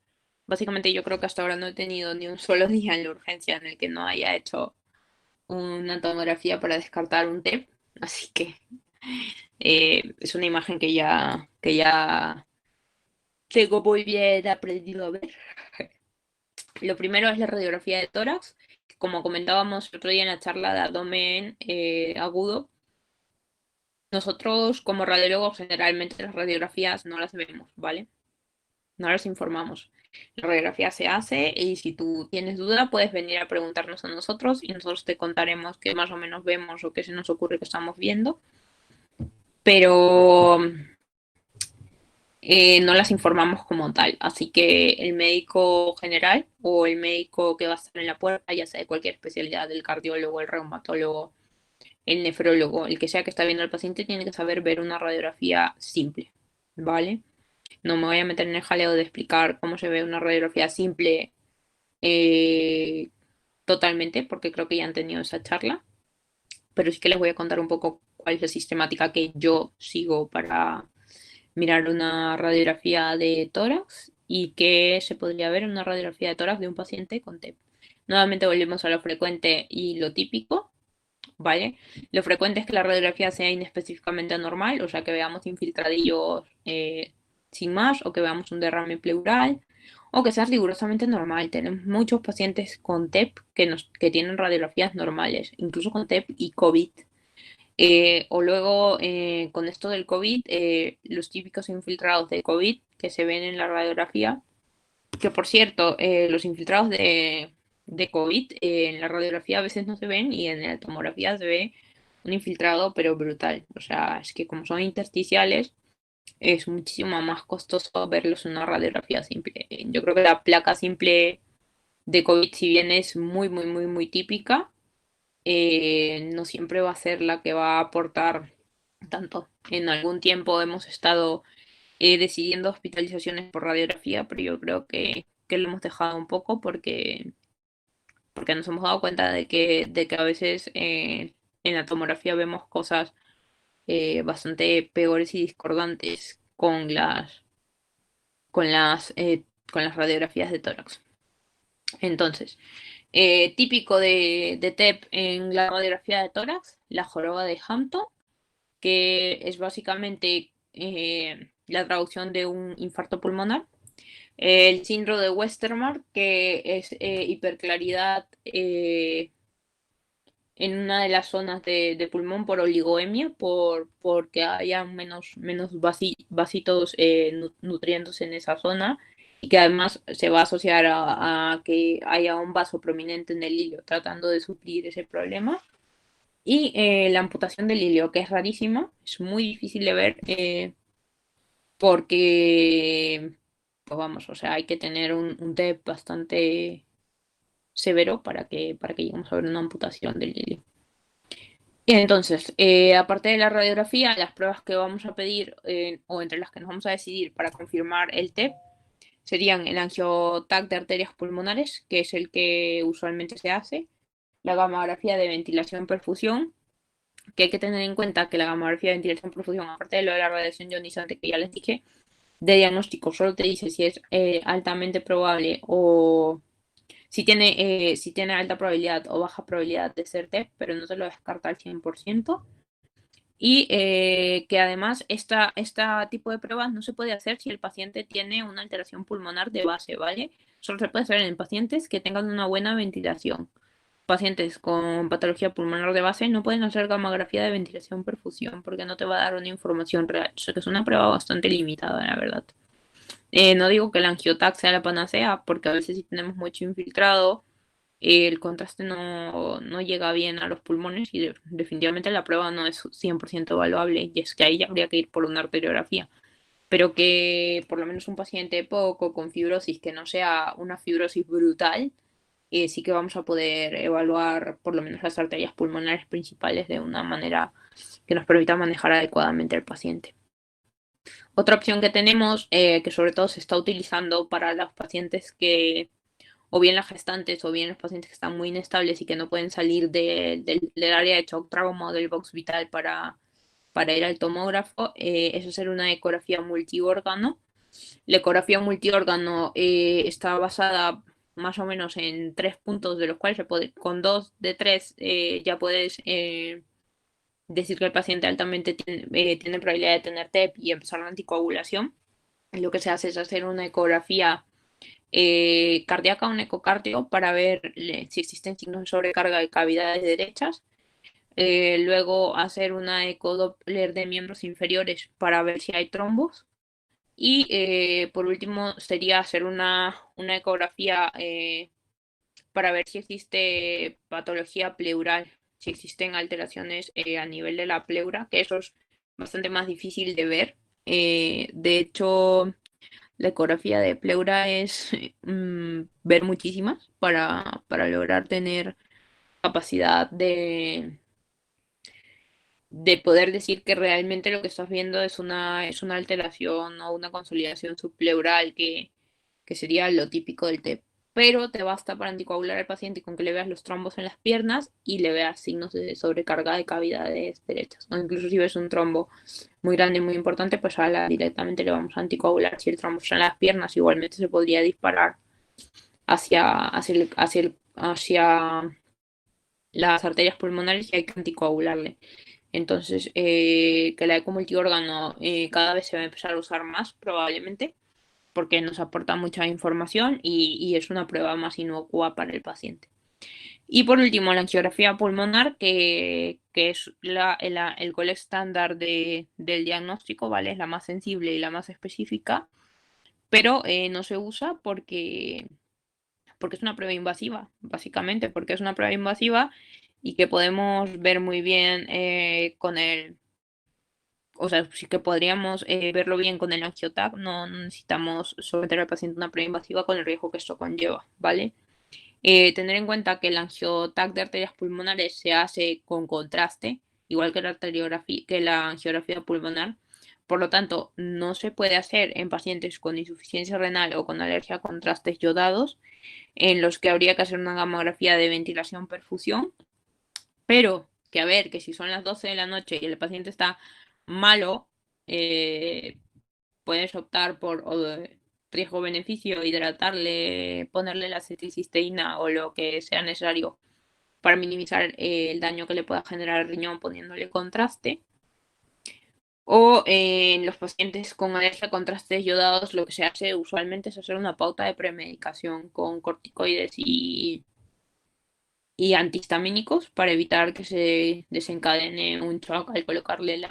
Speaker 2: básicamente yo creo que hasta ahora no he tenido ni un solo día en la urgencia en el que no haya hecho una tomografía para descartar un TEP. Así que es una imagen que ya tengo muy bien aprendido a ver. Lo primero es la radiografía de tórax. Como comentábamos el otro día en la charla de abdomen agudo, nosotros como radiólogos generalmente las radiografías no las vemos, ¿vale? No las informamos. La radiografía se hace y si tú tienes duda puedes venir a preguntarnos a nosotros y nosotros te contaremos qué más o menos vemos o qué se nos ocurre que estamos viendo. Pero no las informamos como tal. Así que el médico general o el médico que va a estar en la puerta, ya sea de cualquier especialidad, el cardiólogo, el reumatólogo, el nefrólogo, el que sea que está viendo al paciente, tiene que saber ver una radiografía simple, ¿vale? No me voy a meter en el jaleo de explicar cómo se ve una radiografía simple eh, totalmente, porque creo que ya han tenido esa charla, pero sí que les voy a contar un poco cuál es la sistemática que yo sigo para mirar una radiografía de tórax y qué se podría ver en una radiografía de tórax de un paciente con TEP. Nuevamente volvemos a lo frecuente y lo típico, ¿vale? Lo frecuente es que la radiografía sea inespecíficamente anormal, o sea, que veamos infiltradillos sin más, o que veamos un derrame pleural, o que sea rigurosamente normal. Tenemos muchos pacientes con TEP que tienen radiografías normales, incluso con TEP y COVID. O luego, con esto del COVID, los típicos infiltrados de COVID que se ven en la radiografía, que por cierto, los infiltrados de COVID en la radiografía a veces no se ven y en la tomografía se ve un infiltrado pero brutal. O sea, es que como son intersticiales, es muchísimo más costoso verlos en una radiografía simple. Yo creo que la placa simple de COVID, si bien es muy, muy, muy, muy típica, no siempre va a ser la que va a aportar tanto. En algún tiempo hemos estado decidiendo hospitalizaciones por radiografía, pero yo creo que lo hemos dejado un poco porque porque nos hemos dado cuenta de que a veces en la tomografía vemos cosas bastante peores y discordantes con las, eh, con las radiografías de tórax. Entonces, típico de TEP en la radiografía de tórax, la joroba de Hampton, que es básicamente la traducción de un infarto pulmonar. El síndrome de Westermarck, que es hiperclariedad en una de las zonas de pulmón por oligoemia, porque haya menos vasitos nutriéndose en esa zona y que además se va a asociar a que haya un vaso prominente en el hilio, tratando de suplir ese problema. Y la amputación del hilio, que es rarísima, es muy difícil de ver porque, pues vamos, o sea, hay que tener un TEP bastante severo para que lleguemos a ver una amputación del hilio. Y entonces, aparte de la radiografía, las pruebas que vamos a pedir o entre las que nos vamos a decidir para confirmar el TEP serían el angio-TAC de arterias pulmonares, que es el que usualmente se hace, la gamografía de ventilación-perfusión, que hay que tener en cuenta que la gamografía de ventilación-perfusión, aparte de lo de la radiación ionizante que ya les dije, de diagnóstico solo te dice si es altamente probable o si tiene alta probabilidad o baja probabilidad de ser TEP, pero no se lo descarta al 100%. Y que además este tipo de pruebas no se puede hacer si el paciente tiene una alteración pulmonar de base, ¿vale? Solo se puede hacer en pacientes que tengan una buena ventilación. Pacientes con patología pulmonar de base no pueden hacer gamografía de ventilación-perfusión porque no te va a dar una información real. O sea que es una prueba bastante limitada, la verdad. No digo que el angiotac sea la panacea, porque a veces si tenemos mucho infiltrado, el contraste no llega bien a los pulmones y definitivamente la prueba no es 100% evaluable y es que ahí ya habría que ir por una arteriografía. Pero que por lo menos un paciente poco con fibrosis, que no sea una fibrosis brutal, sí que vamos a poder evaluar por lo menos las arterias pulmonares principales de una manera que nos permita manejar adecuadamente al paciente. Otra opción que tenemos, que sobre todo se está utilizando para los pacientes que, o bien las gestantes, o bien los pacientes que están muy inestables y que no pueden salir del área de shock trauma o del box vital para ir al tomógrafo, es hacer una ecografía multiórgano. La ecografía multiórgano está basada más o menos en 3 puntos, de los cuales con 2 de 3 ya puedes decir que el paciente altamente tiene probabilidad de tener TEP y empezar la anticoagulación. Lo que se hace es hacer una ecografía cardíaca, un ecocardio, para ver si existen signos de sobrecarga de cavidades derechas. Luego hacer una ecodoppler de miembros inferiores para ver si hay trombos. Y por último sería hacer una ecografía para ver si existe patología pleural, si existen alteraciones a nivel de la pleura, que eso es bastante más difícil de ver. De hecho, la ecografía de pleura es ver muchísimas para lograr tener capacidad de poder decir que realmente lo que estás viendo es una alteración o una consolidación subpleural que sería lo típico del TEP. Pero te basta para anticoagular al paciente con que le veas los trombos en las piernas y le veas signos de sobrecarga de cavidades derechas. O incluso si ves un trombo muy grande y muy importante, pues directamente le vamos a anticoagular. Si el trombo está en las piernas, igualmente se podría disparar hacia las arterias pulmonares y hay que anticoagularle. Entonces, que la eco multiórgano cada vez se va a empezar a usar más, probablemente, porque nos aporta mucha información y es una prueba más inocua para el paciente. Y por último, la angiografía pulmonar, que es el gol estándar del diagnóstico, ¿vale? Es la más sensible y la más específica, pero no se usa porque es una prueba invasiva, básicamente, porque es una prueba invasiva y que podemos ver muy bien con el, o sea, sí que podríamos verlo bien con el angiotac, no necesitamos someter al paciente a una prueba invasiva con el riesgo que esto conlleva, ¿vale? Tener en cuenta que el angiotac de arterias pulmonares se hace con contraste, igual que la angiografía pulmonar, Por lo tanto, no se puede hacer en pacientes con insuficiencia renal o con alergia a contrastes yodados, en los que habría que hacer una gamografía de ventilación-perfusión, pero que a ver, que si son las 12 de la noche y el paciente está malo, puedes optar por riesgo-beneficio, hidratarle, ponerle la acetilcisteína o lo que sea necesario para minimizar el daño que le pueda generar el riñón poniéndole contraste. O en los pacientes con alergia a contrastes yodados, lo que se hace usualmente es hacer una pauta de premedicación con corticoides y antihistamínicos para evitar que se desencadene un shock al colocarle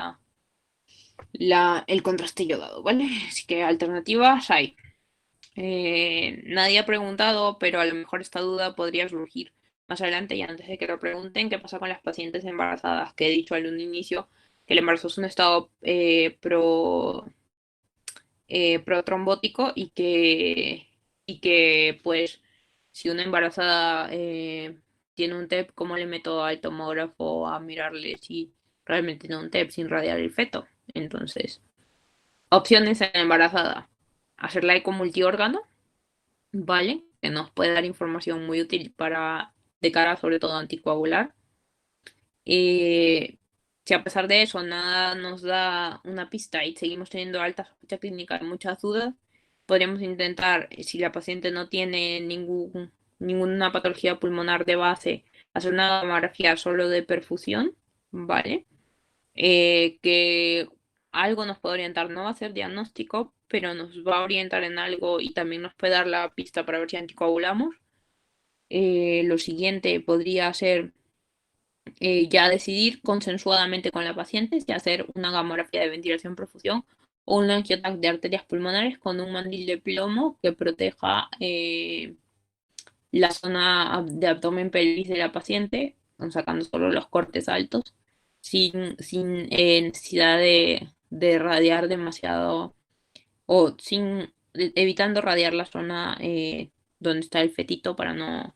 Speaker 2: el contraste yodado, ¿vale? Así que alternativas hay. Nadie ha preguntado, pero a lo mejor esta duda podría surgir más adelante y antes de que lo pregunten, ¿qué pasa con las pacientes embarazadas? Que he dicho al un inicio que el embarazo es un estado protrombótico y que pues si una embarazada tiene un TEP, ¿cómo le meto al tomógrafo a mirarle si realmente tiene un TEP sin radiar el feto? Entonces, opciones en la embarazada. Hacer la eco multiórgano, ¿vale? Que nos puede dar información muy útil de cara sobre todo anticoagular. Si a pesar de eso nada nos da una pista y seguimos teniendo alta sospecha clínica y muchas dudas, podríamos intentar, si la paciente no tiene ninguna patología pulmonar de base, hacer una tomografía solo de perfusión, ¿vale? Que algo nos puede orientar, no va a ser diagnóstico, pero nos va a orientar en algo y también nos puede dar la pista para ver si anticoagulamos. Lo siguiente podría ser ya decidir consensuadamente con la paciente si hacer una gamografía de ventilación-perfusión o un angiotac de arterias pulmonares con un mandil de plomo que proteja la zona de abdomen pelvis de la paciente, sacando solo los cortes altos, sin necesidad de radiar demasiado o evitando radiar la zona donde está el fetito para no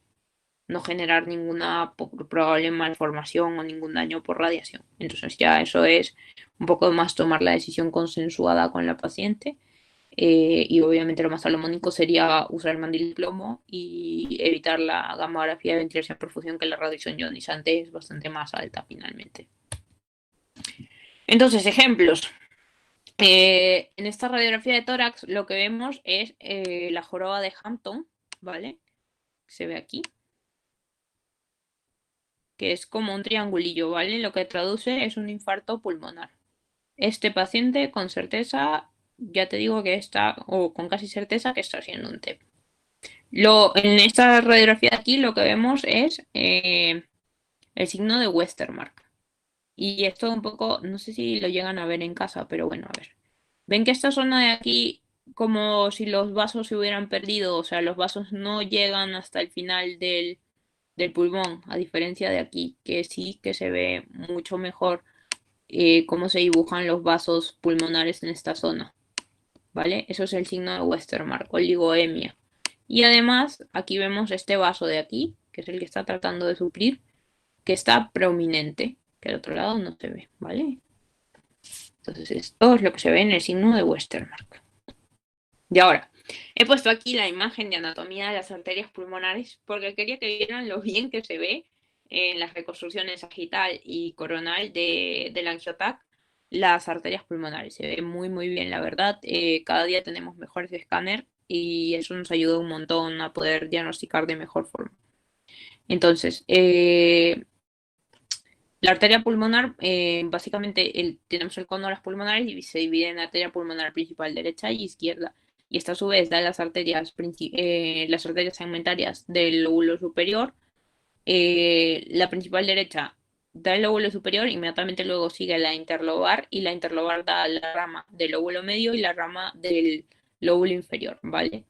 Speaker 2: generar ninguna probable malformación o ningún daño por radiación. Entonces ya eso es un poco más tomar la decisión consensuada con la paciente. Y obviamente lo más salomónico sería usar el mandil de plomo y evitar la gamografía de ventilación perfusión, que la radiación ionizante es bastante más alta finalmente. Entonces, ejemplos. En esta radiografía de tórax lo que vemos es la joroba de Hampton, ¿vale? Se ve aquí, que es como un triangulillo, ¿vale? Lo que traduce es un infarto pulmonar. Este paciente con certeza, ya te digo que está, o con casi certeza que está haciendo un TEP. En esta radiografía de aquí lo que vemos es el signo de Westermarck. Y esto un poco, no sé si lo llegan a ver en casa, pero bueno, a ver. Ven que esta zona de aquí, como si los vasos se hubieran perdido, o sea, los vasos no llegan hasta el final del pulmón, a diferencia de aquí, que sí que se ve mucho mejor cómo se dibujan los vasos pulmonares en esta zona, ¿vale? Eso es el signo de Westermarck, oligoemia. Y además, aquí vemos este vaso de aquí, que es el que está tratando de suplir, que está prominente, que al otro lado no se ve, ¿vale? Entonces, esto es lo que se ve en el signo de Westermarck. Y ahora, he puesto aquí la imagen de anatomía de las arterias pulmonares porque quería que vieran lo bien que se ve en las reconstrucciones sagital y coronal del angiotac las arterias pulmonares. Se ve muy, muy bien, la verdad. Cada día tenemos mejores escáner y eso nos ayuda un montón a poder diagnosticar de mejor forma. Entonces, la arteria pulmonar, básicamente tenemos el cono de las pulmonares y se divide en arteria pulmonar principal derecha y izquierda. Y esta a su vez da las arterias segmentarias del lóbulo superior. La principal derecha da el lóbulo superior, inmediatamente luego sigue la interlobar y la interlobar da la rama del lóbulo medio y la rama del lóbulo inferior, ¿vale?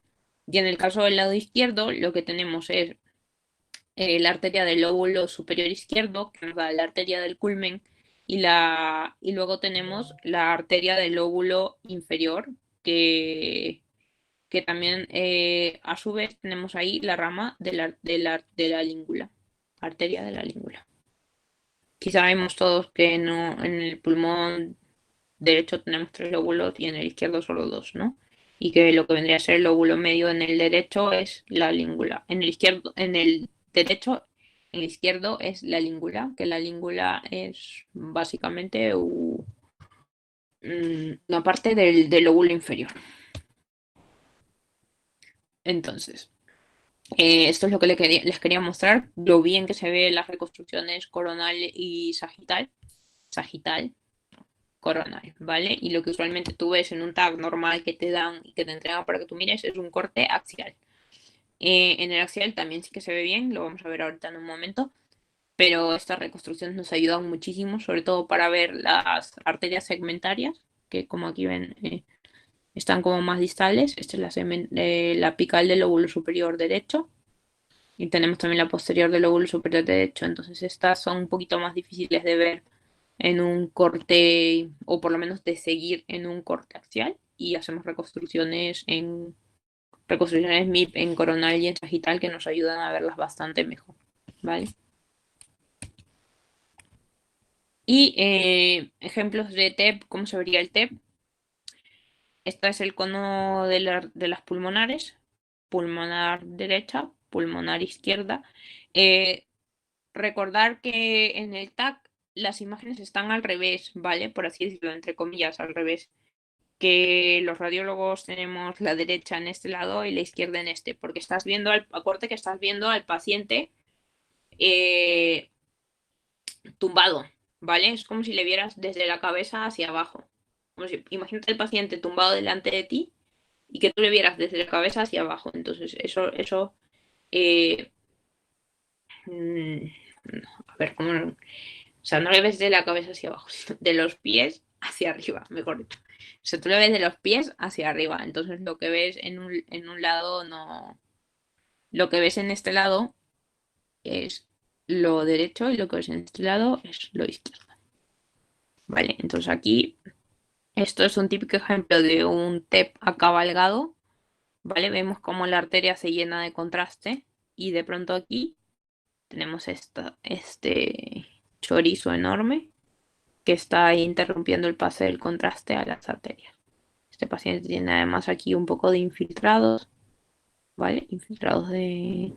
Speaker 2: Y en el caso del lado izquierdo, lo que tenemos es la arteria del lóbulo superior izquierdo, que nos da la arteria del culmen, y luego tenemos la arteria del lóbulo inferior, que también a su vez tenemos ahí la rama de la língula, arteria de la língula. Quizá vemos todos que no, en el pulmón derecho tenemos 3 lóbulos y en el izquierdo solo 2, ¿no? Y que lo que vendría a ser el lóbulo medio en el derecho es la língula. En el izquierdo, en el derecho, en el izquierdo es la língula, que la língula es básicamente una parte del lóbulo inferior. Entonces, esto es lo que les quería mostrar, lo bien que se ve las reconstrucciones coronal y sagital, coronal, ¿vale? Y lo que usualmente tú ves en un tag normal que te dan y que te entregan para que tú mires es un corte axial. En el axial también sí que se ve bien, lo vamos a ver ahorita en un momento, pero estas reconstrucciones nos ayudan muchísimo, sobre todo para ver las arterias segmentarias, que como aquí ven están como más distales. Esta es la apical del lóbulo superior derecho y tenemos también la posterior del lóbulo superior derecho, entonces estas son un poquito más difíciles de ver en un corte, o por lo menos de seguir en un corte axial, y hacemos reconstrucciones MIP en coronal y en sagital que nos ayudan a verlas bastante mejor, ¿vale? Y ejemplos de TEP, ¿cómo se vería el TEP? Este es el cono de las pulmonares, pulmonar derecha, pulmonar izquierda. Eh, Recordar que en el TAC las imágenes están al revés, ¿vale? Por así decirlo, entre comillas, al revés. Que los radiólogos tenemos la derecha en este lado y la izquierda en este, porque acuérdate que estás viendo al paciente eh, tumbado, ¿vale? Es como si le vieras desde la cabeza hacia abajo. Imagínate el paciente tumbado delante de ti y que tú le vieras desde la cabeza hacia abajo. Entonces, eso eh, mm, a ver, ¿cómo? O sea, no le ves de la cabeza hacia abajo, sino de los pies hacia arriba, mejor dicho. O sea, tú le ves de los pies hacia arriba. Entonces, lo que ves en un lado no. Lo que ves en este lado es lo derecho y lo que ves en este lado es lo izquierdo. Vale, entonces aquí esto es un típico ejemplo de un TEP acabalgado, ¿vale? Vemos cómo la arteria se llena de contraste y de pronto aquí tenemos este chorizo enorme que está interrumpiendo el pase del contraste a las arterias. Este paciente tiene además aquí un poco de infiltrados, ¿vale? Infiltrados de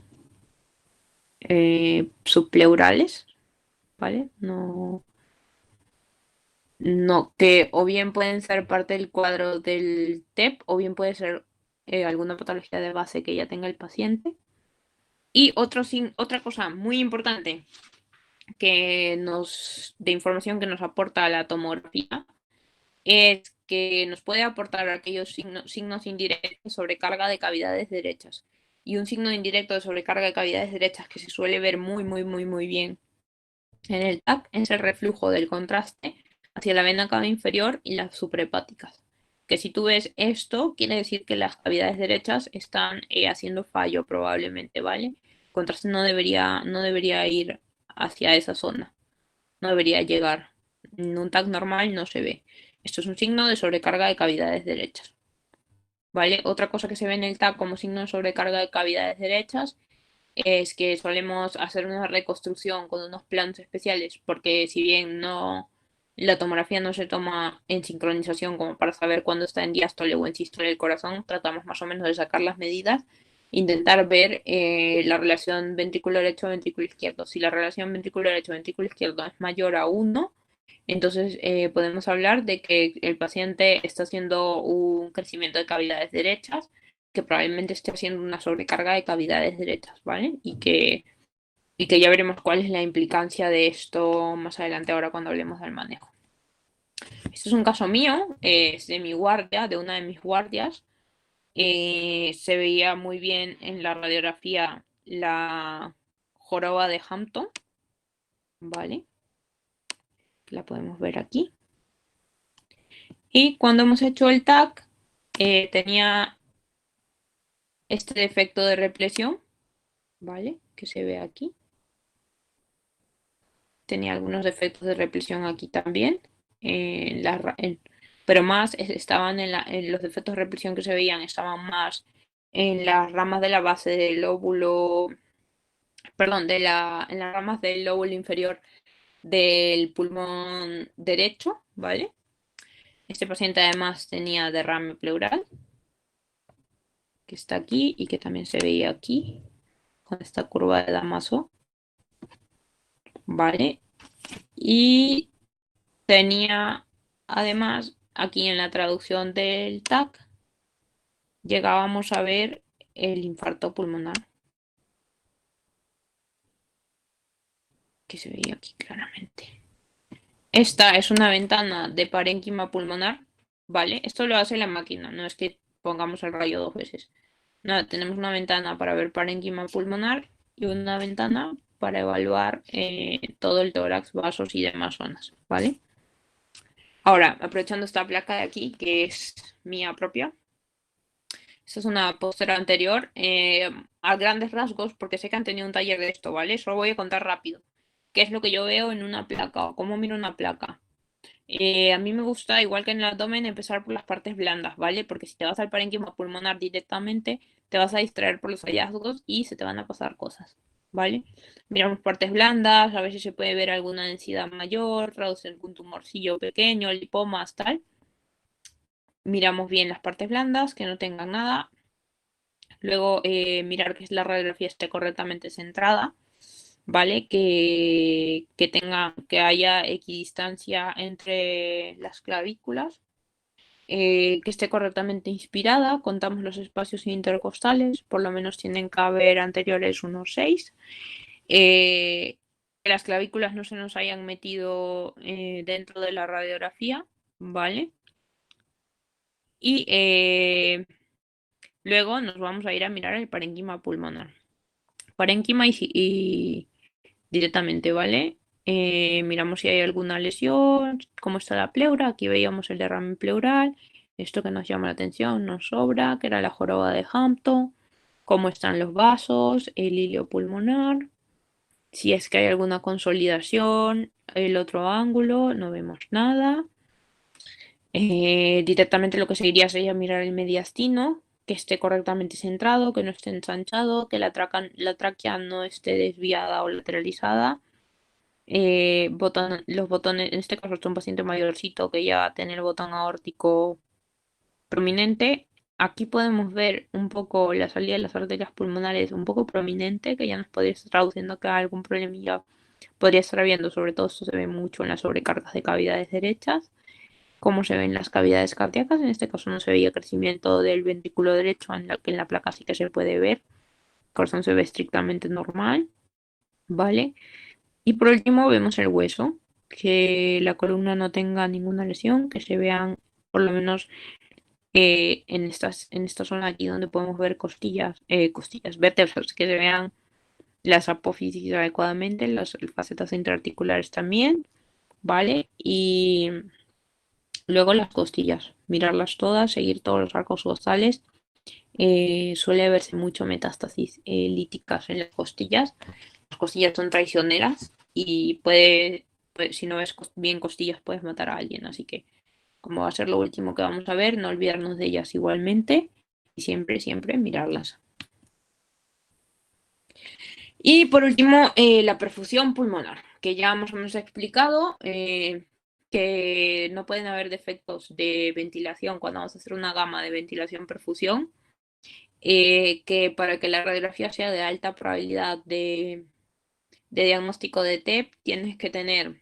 Speaker 2: subpleurales, ¿vale? No, no, que o bien pueden ser parte del cuadro del TEP o bien puede ser alguna patología de base que ya tenga el paciente. Y otra cosa muy importante de información que nos aporta la tomografía es que nos puede aportar aquellos signos indirectos de sobrecarga de cavidades derechas. Y un signo indirecto de sobrecarga de cavidades derechas que se suele ver muy, muy, muy, muy bien en el TAC es el reflujo del contraste hacia la vena cava inferior y las suprahepáticas. Que si tú ves esto, quiere decir que las cavidades derechas están haciendo fallo probablemente, ¿vale? El contraste no debería ir hacia esa zona, no debería llegar. En un TAC normal no se ve. Esto es un signo de sobrecarga de cavidades derechas, ¿vale? Otra cosa que se ve en el TAC como signo de sobrecarga de cavidades derechas es que solemos hacer una reconstrucción con unos planos especiales, porque si bien la tomografía no se toma en sincronización como para saber cuándo está en diástole o en sístole el corazón, tratamos más o menos de sacar las medidas, intentar ver la relación ventrículo derecho-ventrículo izquierdo. Si la relación ventrículo derecho-ventrículo izquierdo es mayor a 1, entonces podemos hablar de que el paciente está haciendo un crecimiento de cavidades derechas, que probablemente esté haciendo una sobrecarga de cavidades derechas, ¿vale? Y que ya veremos cuál es la implicancia de esto más adelante ahora cuando hablemos del manejo. Este es un caso mío, es de mi guardia, de una de mis guardias. Se veía muy bien en la radiografía la joroba de Hampton, ¿vale? La podemos ver aquí. Y cuando hemos hecho el TAC, tenía este defecto de represión, ¿vale? Que se ve aquí. Tenía algunos defectos de represión aquí también, pero más estaban en los defectos de represión que se veían, estaban más en las ramas de la base del lóbulo, perdón, en las ramas del lóbulo inferior del pulmón derecho, ¿vale? Este paciente además tenía derrame pleural, que está aquí y que también se veía aquí, con esta curva de Damaso, ¿vale? Y tenía, además, aquí en la traducción del TAC, llegábamos a ver el infarto pulmonar, que se veía aquí claramente. Esta es una ventana de parénquima pulmonar, ¿vale? Esto lo hace la máquina, no es que pongamos el rayo 2 veces. No, tenemos una ventana para ver parénquima pulmonar y una ventana para evaluar todo el tórax, vasos y demás zonas, ¿vale? Ahora, aprovechando esta placa de aquí, que es mía propia, esta es una póster anterior, a grandes rasgos, porque sé que han tenido un taller de esto, ¿vale? Solo voy a contar rápido. ¿Qué es lo que yo veo en una placa o cómo miro una placa? A mí me gusta, igual que en el abdomen, empezar por las partes blandas, ¿vale? Porque si te vas al parénquima pulmonar directamente, te vas a distraer por los hallazgos y se te van a pasar cosas, ¿vale? Miramos partes blandas, a veces se puede ver alguna densidad mayor, traducir algún tumorcillo pequeño, lipomas, tal. Miramos bien las partes blandas, que no tengan nada. Luego, mirar que la radiografía esté correctamente centrada, ¿vale? Que haya equidistancia entre las clavículas, que esté correctamente inspirada. Contamos los espacios intercostales, por lo menos tienen que haber anteriores unos 6. Que las clavículas no se nos hayan metido dentro de la radiografía, ¿vale? Y luego nos vamos a ir a mirar el parénquima pulmonar. Parénquima y directamente, ¿vale? Miramos si hay alguna lesión, cómo está la pleura. Aquí veíamos el derrame pleural. Esto que nos llama la atención nos sobra, que era la joroba de Hampton. Cómo están los vasos, el hilio pulmonar. Si es que hay alguna consolidación, el otro ángulo, no vemos nada. Directamente lo que seguiría sería mirar el mediastino, que esté correctamente centrado, que no esté ensanchado, que la tráquea no esté desviada o lateralizada. Los botones, en este caso es un paciente mayorcito que ya tiene el botón aórtico prominente. Aquí podemos ver un poco la salida de las arterias pulmonares un poco prominente, que ya nos podría estar traduciendo que algún problemilla podría estar habiendo. Sobre todo esto se ve mucho en las sobrecargas de cavidades derechas. Cómo se ven las cavidades cardíacas, en este caso no se veía crecimiento del ventrículo derecho, que en la placa sí que se puede ver. El corazón se ve estrictamente normal, ¿vale? Y por último vemos el hueso, que la columna no tenga ninguna lesión, que se vean por lo menos en esta zona aquí donde podemos ver vértebras, que se vean las apófisis adecuadamente, las facetas intraarticulares también, ¿vale? Y luego las costillas, mirarlas todas, seguir todos los arcos dorsales. Suele verse mucho metástasis líticas en las costillas. Las costillas son traicioneras y si no ves bien costillas puedes matar a alguien. Así que como va a ser lo último que vamos a ver, no olvidarnos de ellas igualmente y siempre, siempre mirarlas. Y por último, la perfusión pulmonar, que ya más o menos he explicado, que no pueden haber defectos de ventilación cuando vamos a hacer una gama de ventilación-perfusión, que para que la radiografía sea de alta probabilidad de diagnóstico de TEP, tienes que tener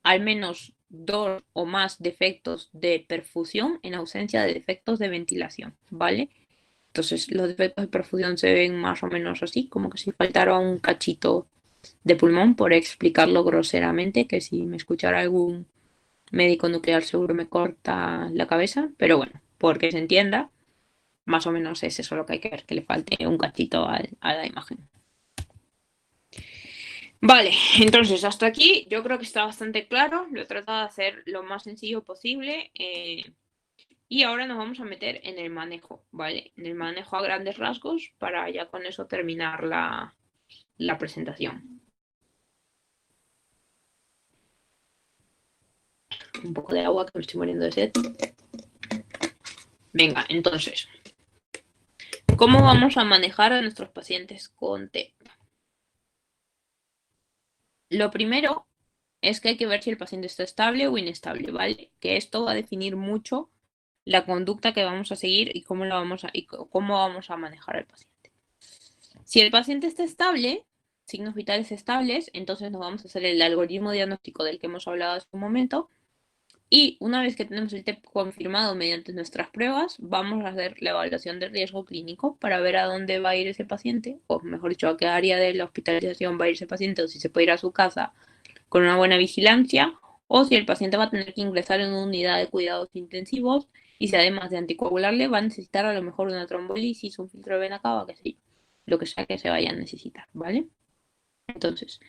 Speaker 2: al menos 2 o más defectos de perfusión en ausencia de defectos de ventilación, ¿vale? Entonces los defectos de perfusión se ven más o menos así, como que si faltara un cachito de pulmón, por explicarlo groseramente, que si me escuchara algún médico nuclear seguro me corta la cabeza, pero bueno, porque se entienda, más o menos es eso lo que hay que ver, que le falte un cachito a la imagen. Vale, entonces hasta aquí yo creo que está bastante claro, lo he tratado de hacer lo más sencillo posible y ahora nos vamos a meter en el manejo, ¿vale? En el manejo a grandes rasgos para ya con eso terminar la presentación. Un poco de agua que me estoy muriendo de sed. Venga, entonces, ¿cómo vamos a manejar a nuestros pacientes con TEP? Lo primero es que hay que ver si el paciente está estable o inestable, ¿vale? Que esto va a definir mucho la conducta que vamos a seguir y cómo vamos a manejar al paciente. Si el paciente está estable, signos vitales estables, entonces nos vamos a hacer el algoritmo diagnóstico del que hemos hablado hace un momento. Y una vez que tenemos el TEP confirmado mediante nuestras pruebas, vamos a hacer la evaluación de riesgo clínico para ver a dónde va a ir ese paciente, o mejor dicho, a qué área de la hospitalización va a ir ese paciente, o si se puede ir a su casa con una buena vigilancia, o si el paciente va a tener que ingresar en una unidad de cuidados intensivos y si además de anticoagularle va a necesitar a lo mejor una trombolisis, un filtro de vena cava, que sí, lo que sea que se vaya a necesitar, ¿vale? Entonces,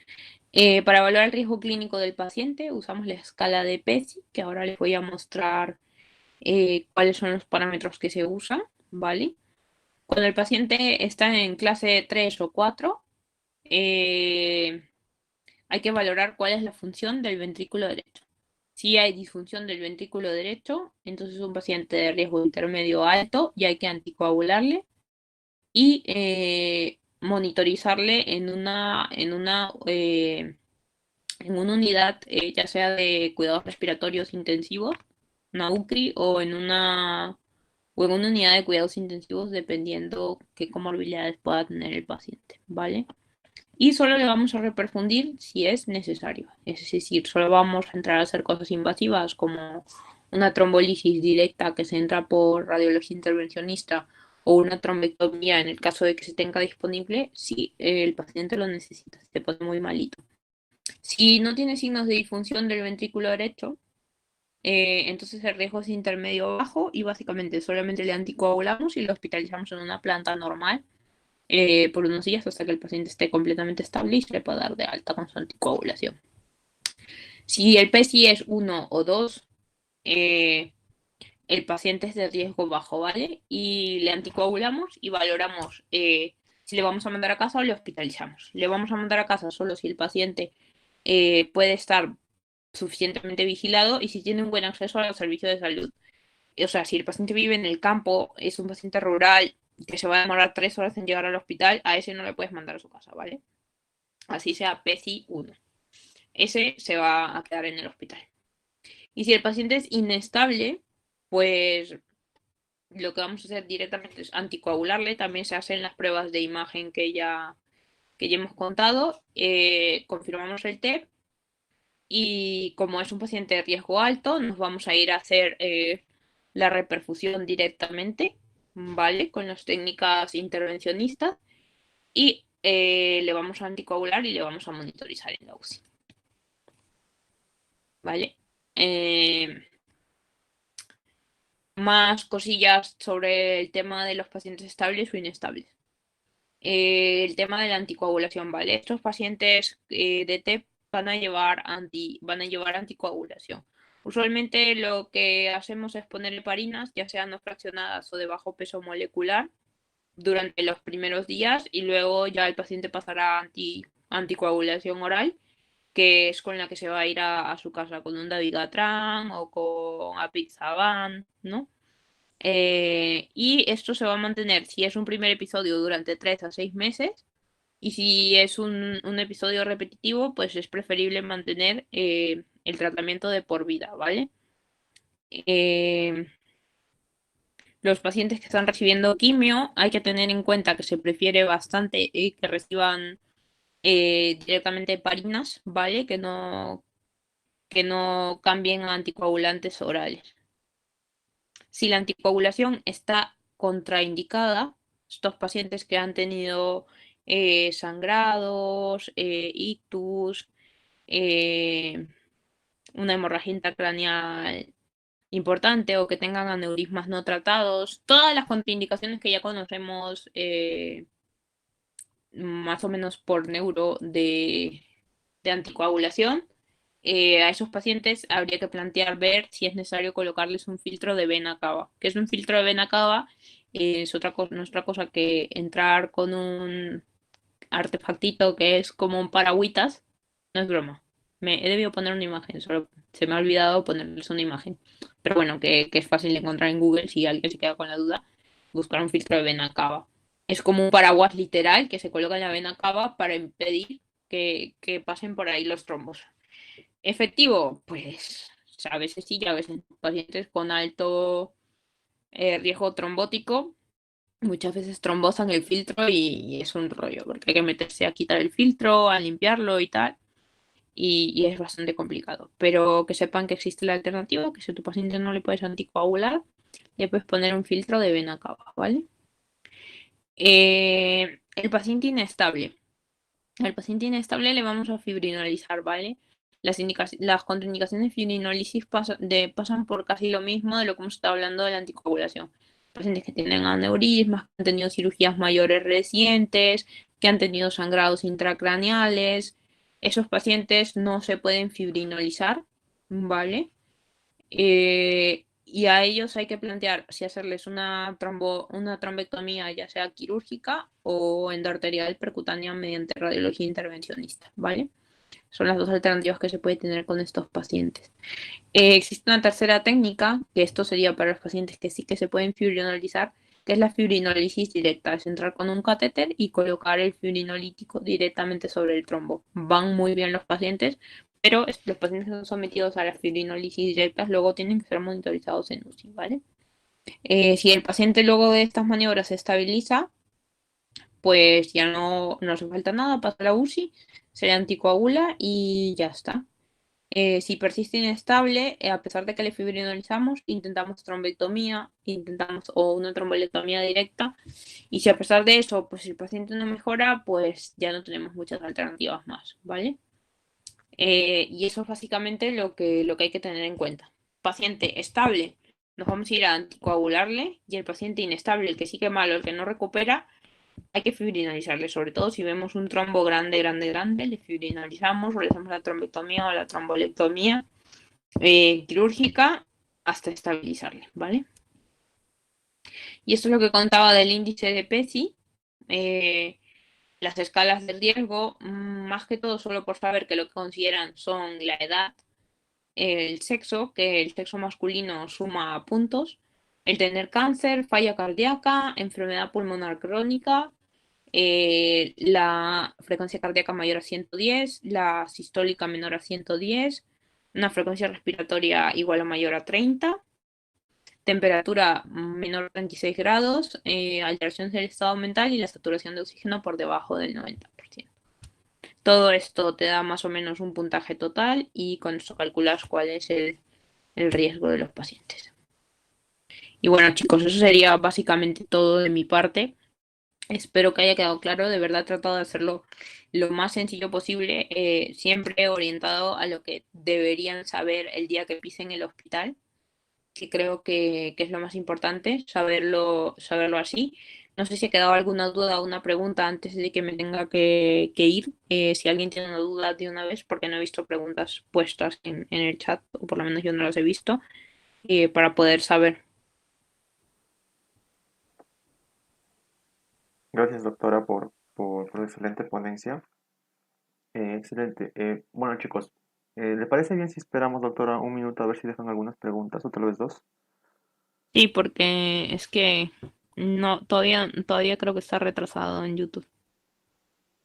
Speaker 2: para evaluar el riesgo clínico del paciente usamos la escala de PESI, que ahora les voy a mostrar cuáles son los parámetros que se usan, ¿vale? Cuando el paciente está en clase 3 o 4, hay que valorar cuál es la función del ventrículo derecho. Si hay disfunción del ventrículo derecho, entonces es un paciente de riesgo intermedio alto y hay que anticoagularle y monitorizarle en una unidad, ya sea de cuidados respiratorios intensivos, una UCRI, o en una unidad de cuidados intensivos, dependiendo qué comorbilidades pueda tener el paciente, ¿vale? Y solo le vamos a reperfundir si es necesario. Es decir, solo vamos a entrar a hacer cosas invasivas como una trombolisis directa que se entra por radiología intervencionista o una trombectomía en el caso de que se tenga disponible si el paciente lo necesita, si se pone muy malito. Si no tiene signos de disfunción del ventrículo derecho, entonces el riesgo es intermedio bajo y básicamente solamente le anticoagulamos y lo hospitalizamos en una planta normal por unos días hasta que el paciente esté completamente estable y se le pueda dar de alta con su anticoagulación. Si el PSI es 1 o 2, el paciente es de riesgo bajo, ¿vale? Y le anticoagulamos y valoramos si le vamos a mandar a casa o le hospitalizamos. Le vamos a mandar a casa solo si el paciente puede estar suficientemente vigilado y si tiene un buen acceso a los servicios de salud. O sea, si el paciente vive en el campo, es un paciente rural que se va a demorar 3 horas en llegar al hospital, a ese no le puedes mandar a su casa, ¿vale? Así sea PECI 1. Ese se va a quedar en el hospital. Y si el paciente es inestable, pues lo que vamos a hacer directamente es anticoagularle. También se hacen las pruebas de imagen que ya hemos contado. Confirmamos el TEP. Y como es un paciente de riesgo alto, nos vamos a ir a hacer la reperfusión directamente, ¿vale? Con las técnicas intervencionistas y le vamos a anticoagular y le vamos a monitorizar en la UCI, ¿vale? Más cosillas sobre el tema de los pacientes estables o inestables. El tema de la anticoagulación, ¿vale? Estos pacientes de TEP van a llevar anticoagulación. Usualmente lo que hacemos es poner heparinas, ya sean no fraccionadas o de bajo peso molecular, durante los primeros días y luego ya el paciente pasará a anticoagulación oral, que es con la que se va a ir a su casa con un dabigatran o con apixaban, ¿no? Y esto se va a mantener si es un primer episodio durante 3 a 6 meses y si es un episodio repetitivo, pues es preferible mantener el tratamiento de por vida, ¿vale? Los pacientes que están recibiendo quimio hay que tener en cuenta que se prefiere bastante que reciban directamente heparinas, ¿vale? Que no cambien a anticoagulantes orales. Si la anticoagulación está contraindicada, estos pacientes que han tenido sangrados, ictus, una hemorragia intracraneal importante o que tengan aneurismas no tratados, todas las contraindicaciones que ya conocemos más o menos por neuro de anticoagulación, a esos pacientes habría que plantear ver si es necesario colocarles un filtro de vena cava. ¿Qué es un filtro de vena cava? Es no es otra cosa que entrar con un artefactito que es como un paragüitas. No es broma. Me he debido poner una imagen, solo se me ha olvidado ponerles una imagen. Pero bueno, que es fácil de encontrar en Google si alguien se queda con la duda. Buscar un filtro de vena cava. Es como un paraguas literal que se coloca en la vena cava para impedir que pasen por ahí los trombos. Efectivo, pues a veces sí, a veces pacientes con alto riesgo trombótico, muchas veces trombosan el filtro y es un rollo, porque hay que meterse a quitar el filtro, a limpiarlo y tal, y es bastante complicado. Pero que sepan que existe la alternativa, que si a tu paciente no le puedes anticoagular, le puedes poner un filtro de vena cava, ¿vale? El paciente inestable. Al paciente inestable le vamos a fibrinolizar, ¿vale? Las contraindicaciones de fibrinolisis pasan por casi lo mismo de lo que hemos estado hablando de la anticoagulación. Pacientes que tienen aneurismas, que han tenido cirugías mayores recientes, que han tenido sangrados intracraneales. Esos pacientes no se pueden fibrinolizar, ¿vale? Y a ellos hay que plantear si hacerles una trombectomía, ya sea quirúrgica o endoarterial percutánea mediante radiología intervencionista, ¿vale? Son las dos alternativas que se puede tener con estos pacientes. Existe una tercera técnica, que esto sería para los pacientes que sí que se pueden fibrinolizar, que es la fibrinólisis directa, es entrar con un catéter y colocar el fibrinolítico directamente sobre el trombo. Van muy bien los pacientes, pero los pacientes que son sometidos a la fibrinólisis directa luego tienen que ser monitorizados en UCI, ¿vale? Si el paciente luego de estas maniobras se estabiliza, pues ya no hace falta nada, pasa a la UCI, se le anticoagula y ya está. Si persiste inestable, a pesar de que le fibrinolizamos, intentamos trombectomía, o una trombolectomía directa. Y si a pesar de eso, pues el paciente no mejora, pues ya no tenemos muchas alternativas más, ¿vale? Y eso es básicamente lo que hay que tener en cuenta. Paciente estable, nos vamos a ir a anticoagularle, y el paciente inestable, el que sigue malo, el que no recupera, hay que fibrinalizarle, sobre todo si vemos un trombo grande, grande, grande, le fibrinalizamos, realizamos la trombectomía o la trombolectomía quirúrgica hasta estabilizarle, ¿vale? Y esto es lo que contaba del índice de PESI, las escalas de riesgo, más que todo solo por saber que lo que consideran son la edad, el sexo, que el sexo masculino suma puntos, el tener cáncer, falla cardíaca, enfermedad pulmonar crónica, la frecuencia cardíaca mayor a 110, la sistólica menor a 110, una frecuencia respiratoria igual o mayor a 30, temperatura menor a 36 grados, alteraciones del estado mental y la saturación de oxígeno por debajo del 90%. Todo esto te da más o menos un puntaje total y con eso calculas cuál es el riesgo de los pacientes. Y bueno, chicos, eso sería básicamente todo de mi parte. Espero que haya quedado claro. De verdad he tratado de hacerlo lo más sencillo posible, siempre orientado a lo que deberían saber el día que pisen el hospital, que creo que es lo más importante, saberlo así. No sé si ha quedado alguna duda o una pregunta antes de que me tenga que ir. Si alguien tiene una duda de una vez, porque no he visto preguntas puestas en el chat, o por lo menos yo no las he visto, para poder saber.
Speaker 1: Gracias, doctora, por su excelente ponencia. Excelente. Bueno, chicos, ¿le parece bien si esperamos, doctora, un minuto a ver si dejan algunas preguntas o tal vez dos?
Speaker 2: Sí, porque es que no, todavía creo que está retrasado en YouTube.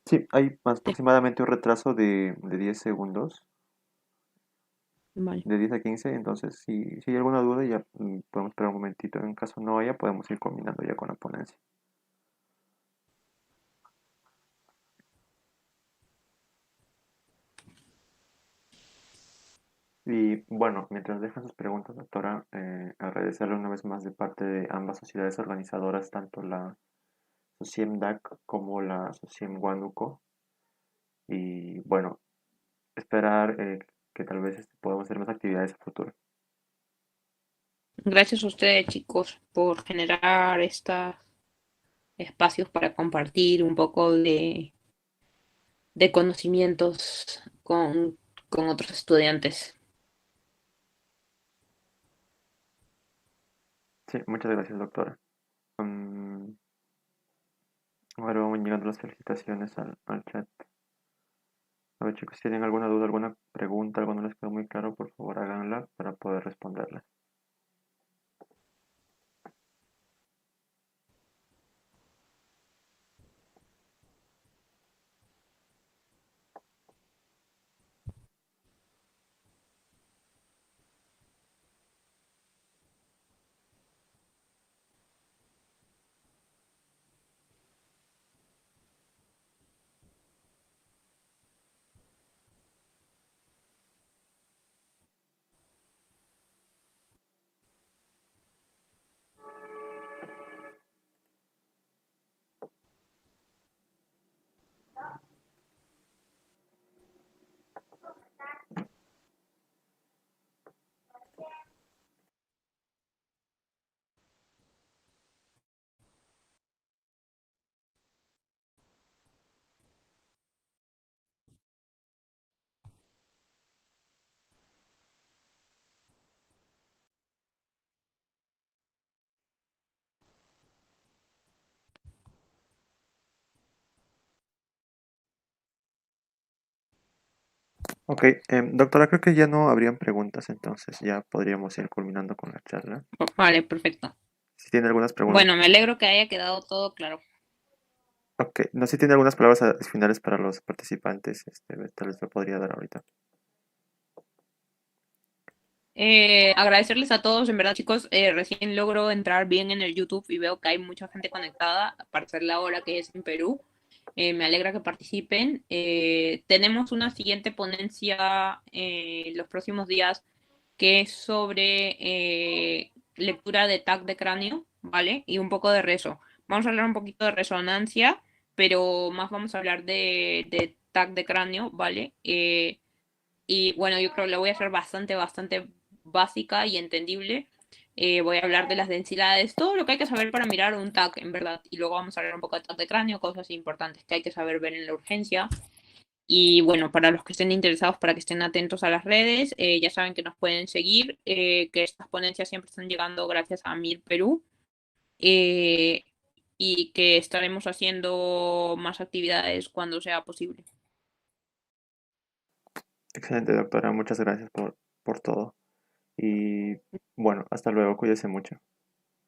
Speaker 1: Sí, hay
Speaker 2: Sí,
Speaker 1: aproximadamente un retraso de 10 segundos,
Speaker 2: vale.
Speaker 1: de 10 a 15. Entonces si hay alguna duda ya podemos esperar un momentito. En caso no haya, podemos ir combinando ya con la ponencia. Y bueno, mientras dejan sus preguntas, doctora, agradecerle una vez más de parte de ambas sociedades organizadoras, tanto la SOCIEM DAC como la SOCIEM Huánuco. Y bueno, esperar que tal vez podamos hacer más actividades a futuro.
Speaker 2: Gracias a ustedes, chicos, por generar estos espacios para compartir un poco de conocimientos con otros estudiantes.
Speaker 1: Sí, muchas gracias, doctora. Mm, ahora van llegando las felicitaciones al chat. A ver, chicos, si tienen alguna duda, alguna pregunta, algo no les quedó muy claro, por favor háganla para poder responderla. Ok, doctora, creo que ya no habrían preguntas, entonces ya podríamos ir culminando con la charla.
Speaker 2: Vale, perfecto.
Speaker 1: Si tiene algunas preguntas,
Speaker 2: Bueno, me alegro que haya quedado todo claro.
Speaker 1: ok, no sé si tiene algunas palabras finales para los participantes, tal vez lo podría dar ahorita.
Speaker 2: Agradecerles a todos, en verdad, chicos. Recién logro entrar bien en el YouTube y veo que hay mucha gente conectada, para ser la hora que es en Perú. Me alegra que participen. Tenemos una siguiente ponencia los próximos días que es sobre lectura de TAC de cráneo, ¿vale? Y un poco de rezo. Vamos a hablar un poquito de resonancia, pero más vamos a hablar de TAC de cráneo, ¿vale? Y bueno, yo creo que lo voy a hacer bastante básica y entendible. Voy a hablar de las densidades, todo lo que hay que saber para mirar un TAC, en verdad. Y luego vamos a hablar un poco de TAC de cráneo, cosas importantes que hay que saber ver en la urgencia. Y bueno, para los que estén interesados, para que estén atentos a las redes, ya saben que nos pueden seguir, que estas ponencias siempre están llegando gracias a Mir Perú. eh, y que estaremos haciendo más actividades cuando sea posible.
Speaker 1: Excelente, doctora, muchas gracias por todo. Y bueno, hasta luego, cuídese mucho.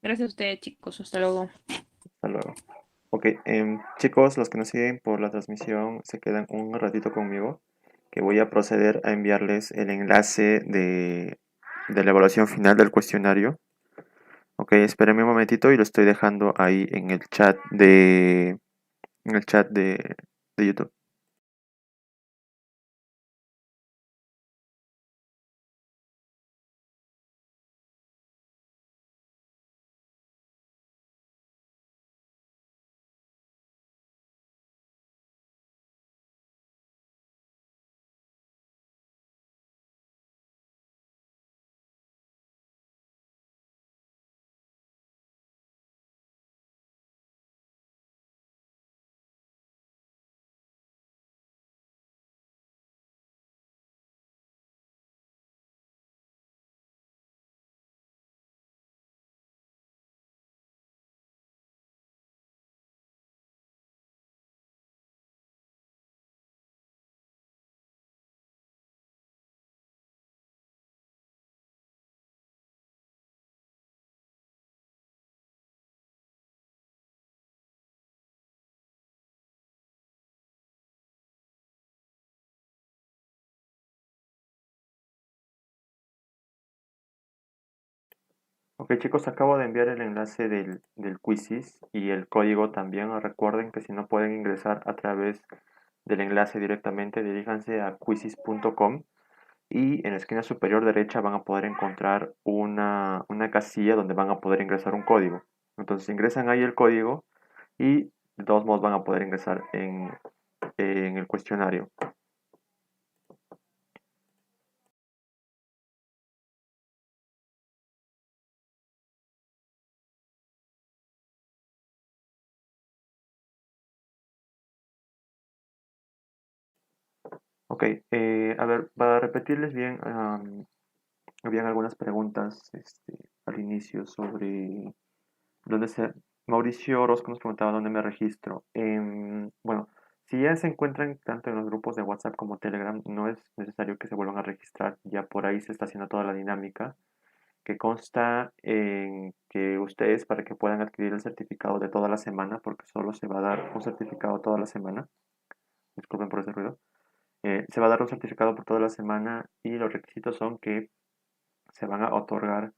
Speaker 2: Gracias a ustedes, chicos. Hasta luego.
Speaker 1: Hasta luego. Ok, chicos, los que nos siguen por la transmisión se quedan un ratito conmigo, que voy a proceder a enviarles el enlace de la evaluación final del cuestionario. Ok, espérenme un momentito y lo estoy dejando ahí en el chat de YouTube. Ok chicos, acabo de enviar el enlace del Quizzes y el código también. Recuerden que si no pueden ingresar a través del enlace directamente, diríjanse a quizzes.com y en la esquina superior derecha van a poder encontrar una casilla donde van a poder ingresar un código. Entonces ingresan ahí el código y de todos modos van a poder ingresar en el cuestionario. Ok, a ver, para repetirles bien, habían algunas preguntas al inicio sobre dónde se... Mauricio Orozco nos preguntaba dónde me registro. Bueno, si ya se encuentran tanto en los grupos de WhatsApp como Telegram, no es necesario que se vuelvan a registrar. Ya por ahí se está haciendo toda la dinámica que consta en que ustedes, para que puedan adquirir el certificado de toda la semana, porque solo se va a dar un certificado toda la semana, disculpen por ese ruido, se va a dar un certificado por toda la semana y los requisitos son que se van a otorgar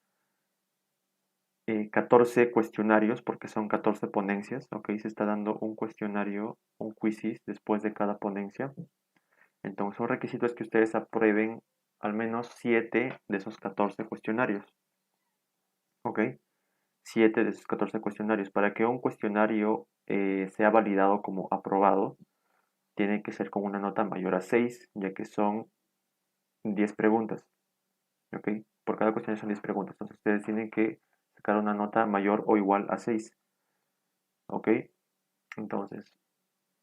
Speaker 1: 14 cuestionarios, porque son 14 ponencias, ¿ok? Se está dando un cuestionario, un quizzes después de cada ponencia. Entonces, un requisito es que ustedes aprueben al menos 7 de esos 14 cuestionarios, ¿ok? 7 de esos 14 cuestionarios. Para que un cuestionario sea validado como aprobado, tiene que ser con una nota mayor a 6, ya que son 10 preguntas, ¿ok? Por cada cuestionario son 10 preguntas. Entonces, ustedes tienen que sacar una nota mayor o igual a 6, ¿ok? Entonces,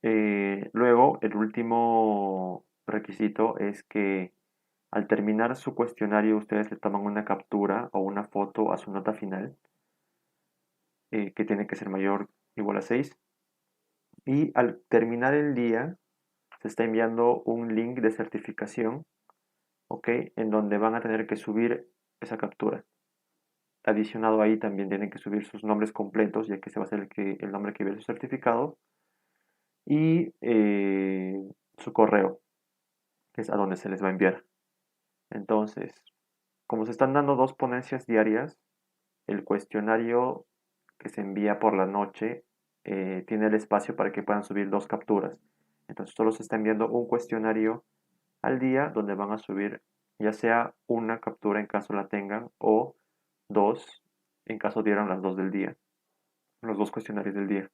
Speaker 1: luego, el último requisito es que al terminar su cuestionario ustedes le toman una captura o una foto a su nota final, que tiene que ser mayor o igual a 6. Y al terminar el día se está enviando un link de certificación ¿ok? En donde van a tener que subir esa captura. Adicionado ahí también tienen que subir sus nombres completos, ya que ese va a ser el nombre que viene su certificado, y su correo, que es a donde se les va a enviar. Entonces, como se están dando dos ponencias diarias, el cuestionario que se envía por la noche tiene el espacio para que puedan subir dos capturas. Entonces, solo se está enviando un cuestionario al día donde van a subir ya sea una captura en caso la tengan o dos en caso dieran las dos del día, los dos cuestionarios del día.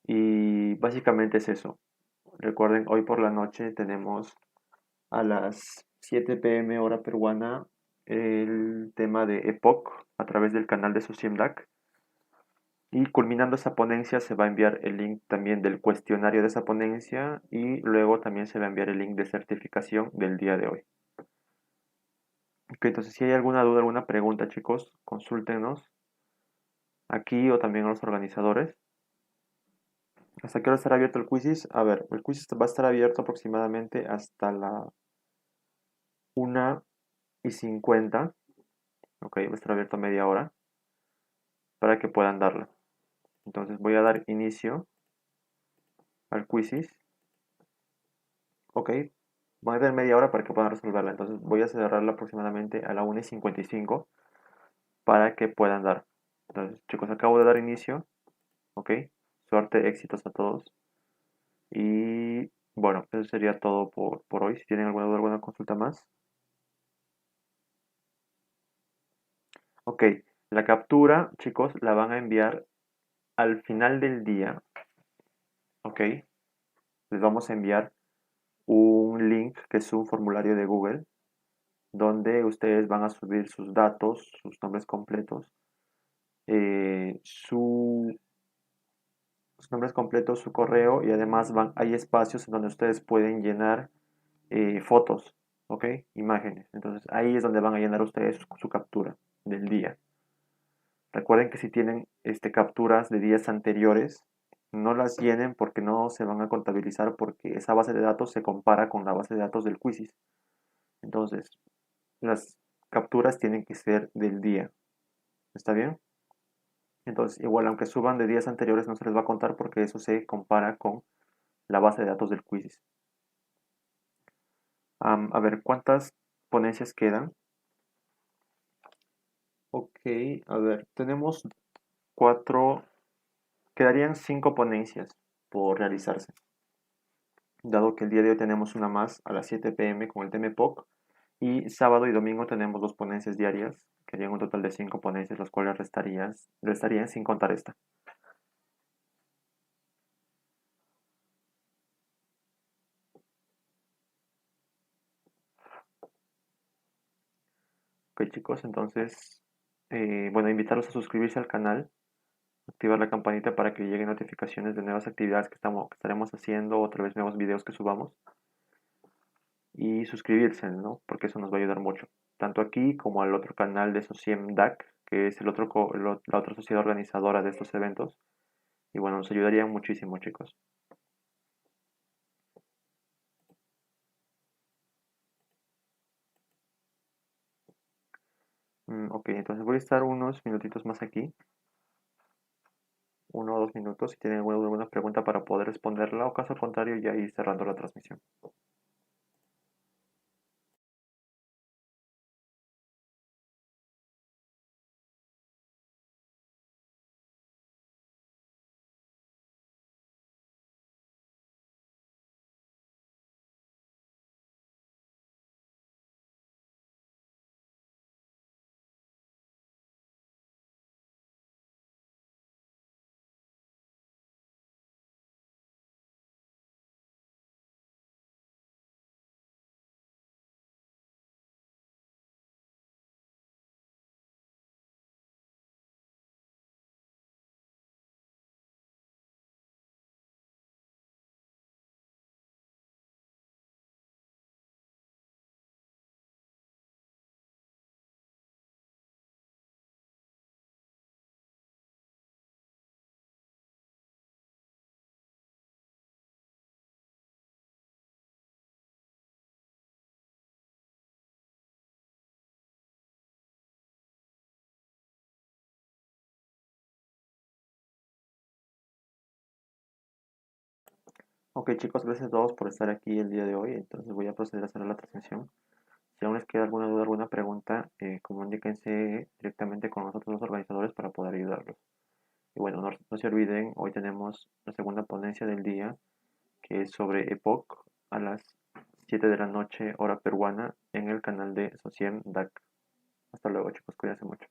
Speaker 1: Y básicamente es eso. Recuerden, hoy por la noche tenemos a las 7 p.m. hora peruana el tema de EPOC a través del canal de SOCIEMDAC. Y culminando esa ponencia se va a enviar el link también del cuestionario de esa ponencia y luego también se va a enviar el link de certificación del día de hoy. Ok, entonces si hay alguna duda, alguna pregunta, chicos, consúltenos aquí o también a los organizadores. ¿Hasta qué hora estará abierto el quizzes? A ver, el quizzes va a estar abierto aproximadamente hasta la 1:50. Ok, va a estar abierto media hora para que puedan darla. Entonces voy a dar inicio al quizzes. Ok, voy a dar media hora para que puedan resolverla. Entonces voy a cerrarla aproximadamente a la 1:55 para que puedan dar. Entonces, chicos, acabo de dar inicio. Ok, suerte, éxitos a todos. Y bueno, eso sería todo por hoy. Si tienen alguna duda, alguna consulta más. Ok, la captura, chicos, la van a enviar al final del día. Ok, les vamos a enviar un link que es un formulario de Google donde ustedes van a subir sus datos, sus nombres completos, eh, su, sus nombres completos, su correo y además hay espacios en donde ustedes pueden llenar fotos, ¿ok? Imágenes. Entonces ahí es donde van a llenar ustedes su captura del día. Recuerden que si tienen capturas de días anteriores, no las llenen porque no se van a contabilizar porque esa base de datos se compara con la base de datos del Quizzes. Entonces, las capturas tienen que ser del día. ¿Está bien? Entonces, igual aunque suban de días anteriores no se les va a contar porque eso se compara con la base de datos del Quizzes. A ver, ¿cuántas ponencias quedan? Ok, a ver, tenemos quedarían 5 ponencias por realizarse. Dado que el día de hoy tenemos una más a las 7 p.m. con el tema POC y sábado y domingo tenemos dos ponencias diarias, que harían un total de 5 ponencias, las cuales restarían sin contar esta. Ok chicos, entonces, bueno, invitarlos a suscribirse al canal, activar la campanita para que lleguen notificaciones de nuevas actividades que estaremos haciendo, otra vez nuevos videos que subamos. Y suscribirse, ¿no? Porque eso nos va a ayudar mucho. Tanto aquí como al otro canal de Sociem DAC, que es la otra sociedad organizadora de estos eventos. Y bueno, nos ayudaría muchísimo, chicos. Ok, entonces voy a estar unos minutitos más aquí. 1 o 2 minutos. Si tienen alguna pregunta para poder responderla o caso contrario, ya ir cerrando la transmisión. Ok chicos, gracias a todos por estar aquí el día de hoy. Entonces voy a proceder a hacer la transmisión. Si aún les queda alguna duda, alguna pregunta, comuníquense directamente con nosotros los organizadores para poder ayudarlos. Y bueno, no se olviden, hoy tenemos la segunda ponencia del día, que es sobre EPOC a las 7 de la noche, hora peruana, en el canal de Sociem DAC. Hasta luego chicos, cuídense mucho.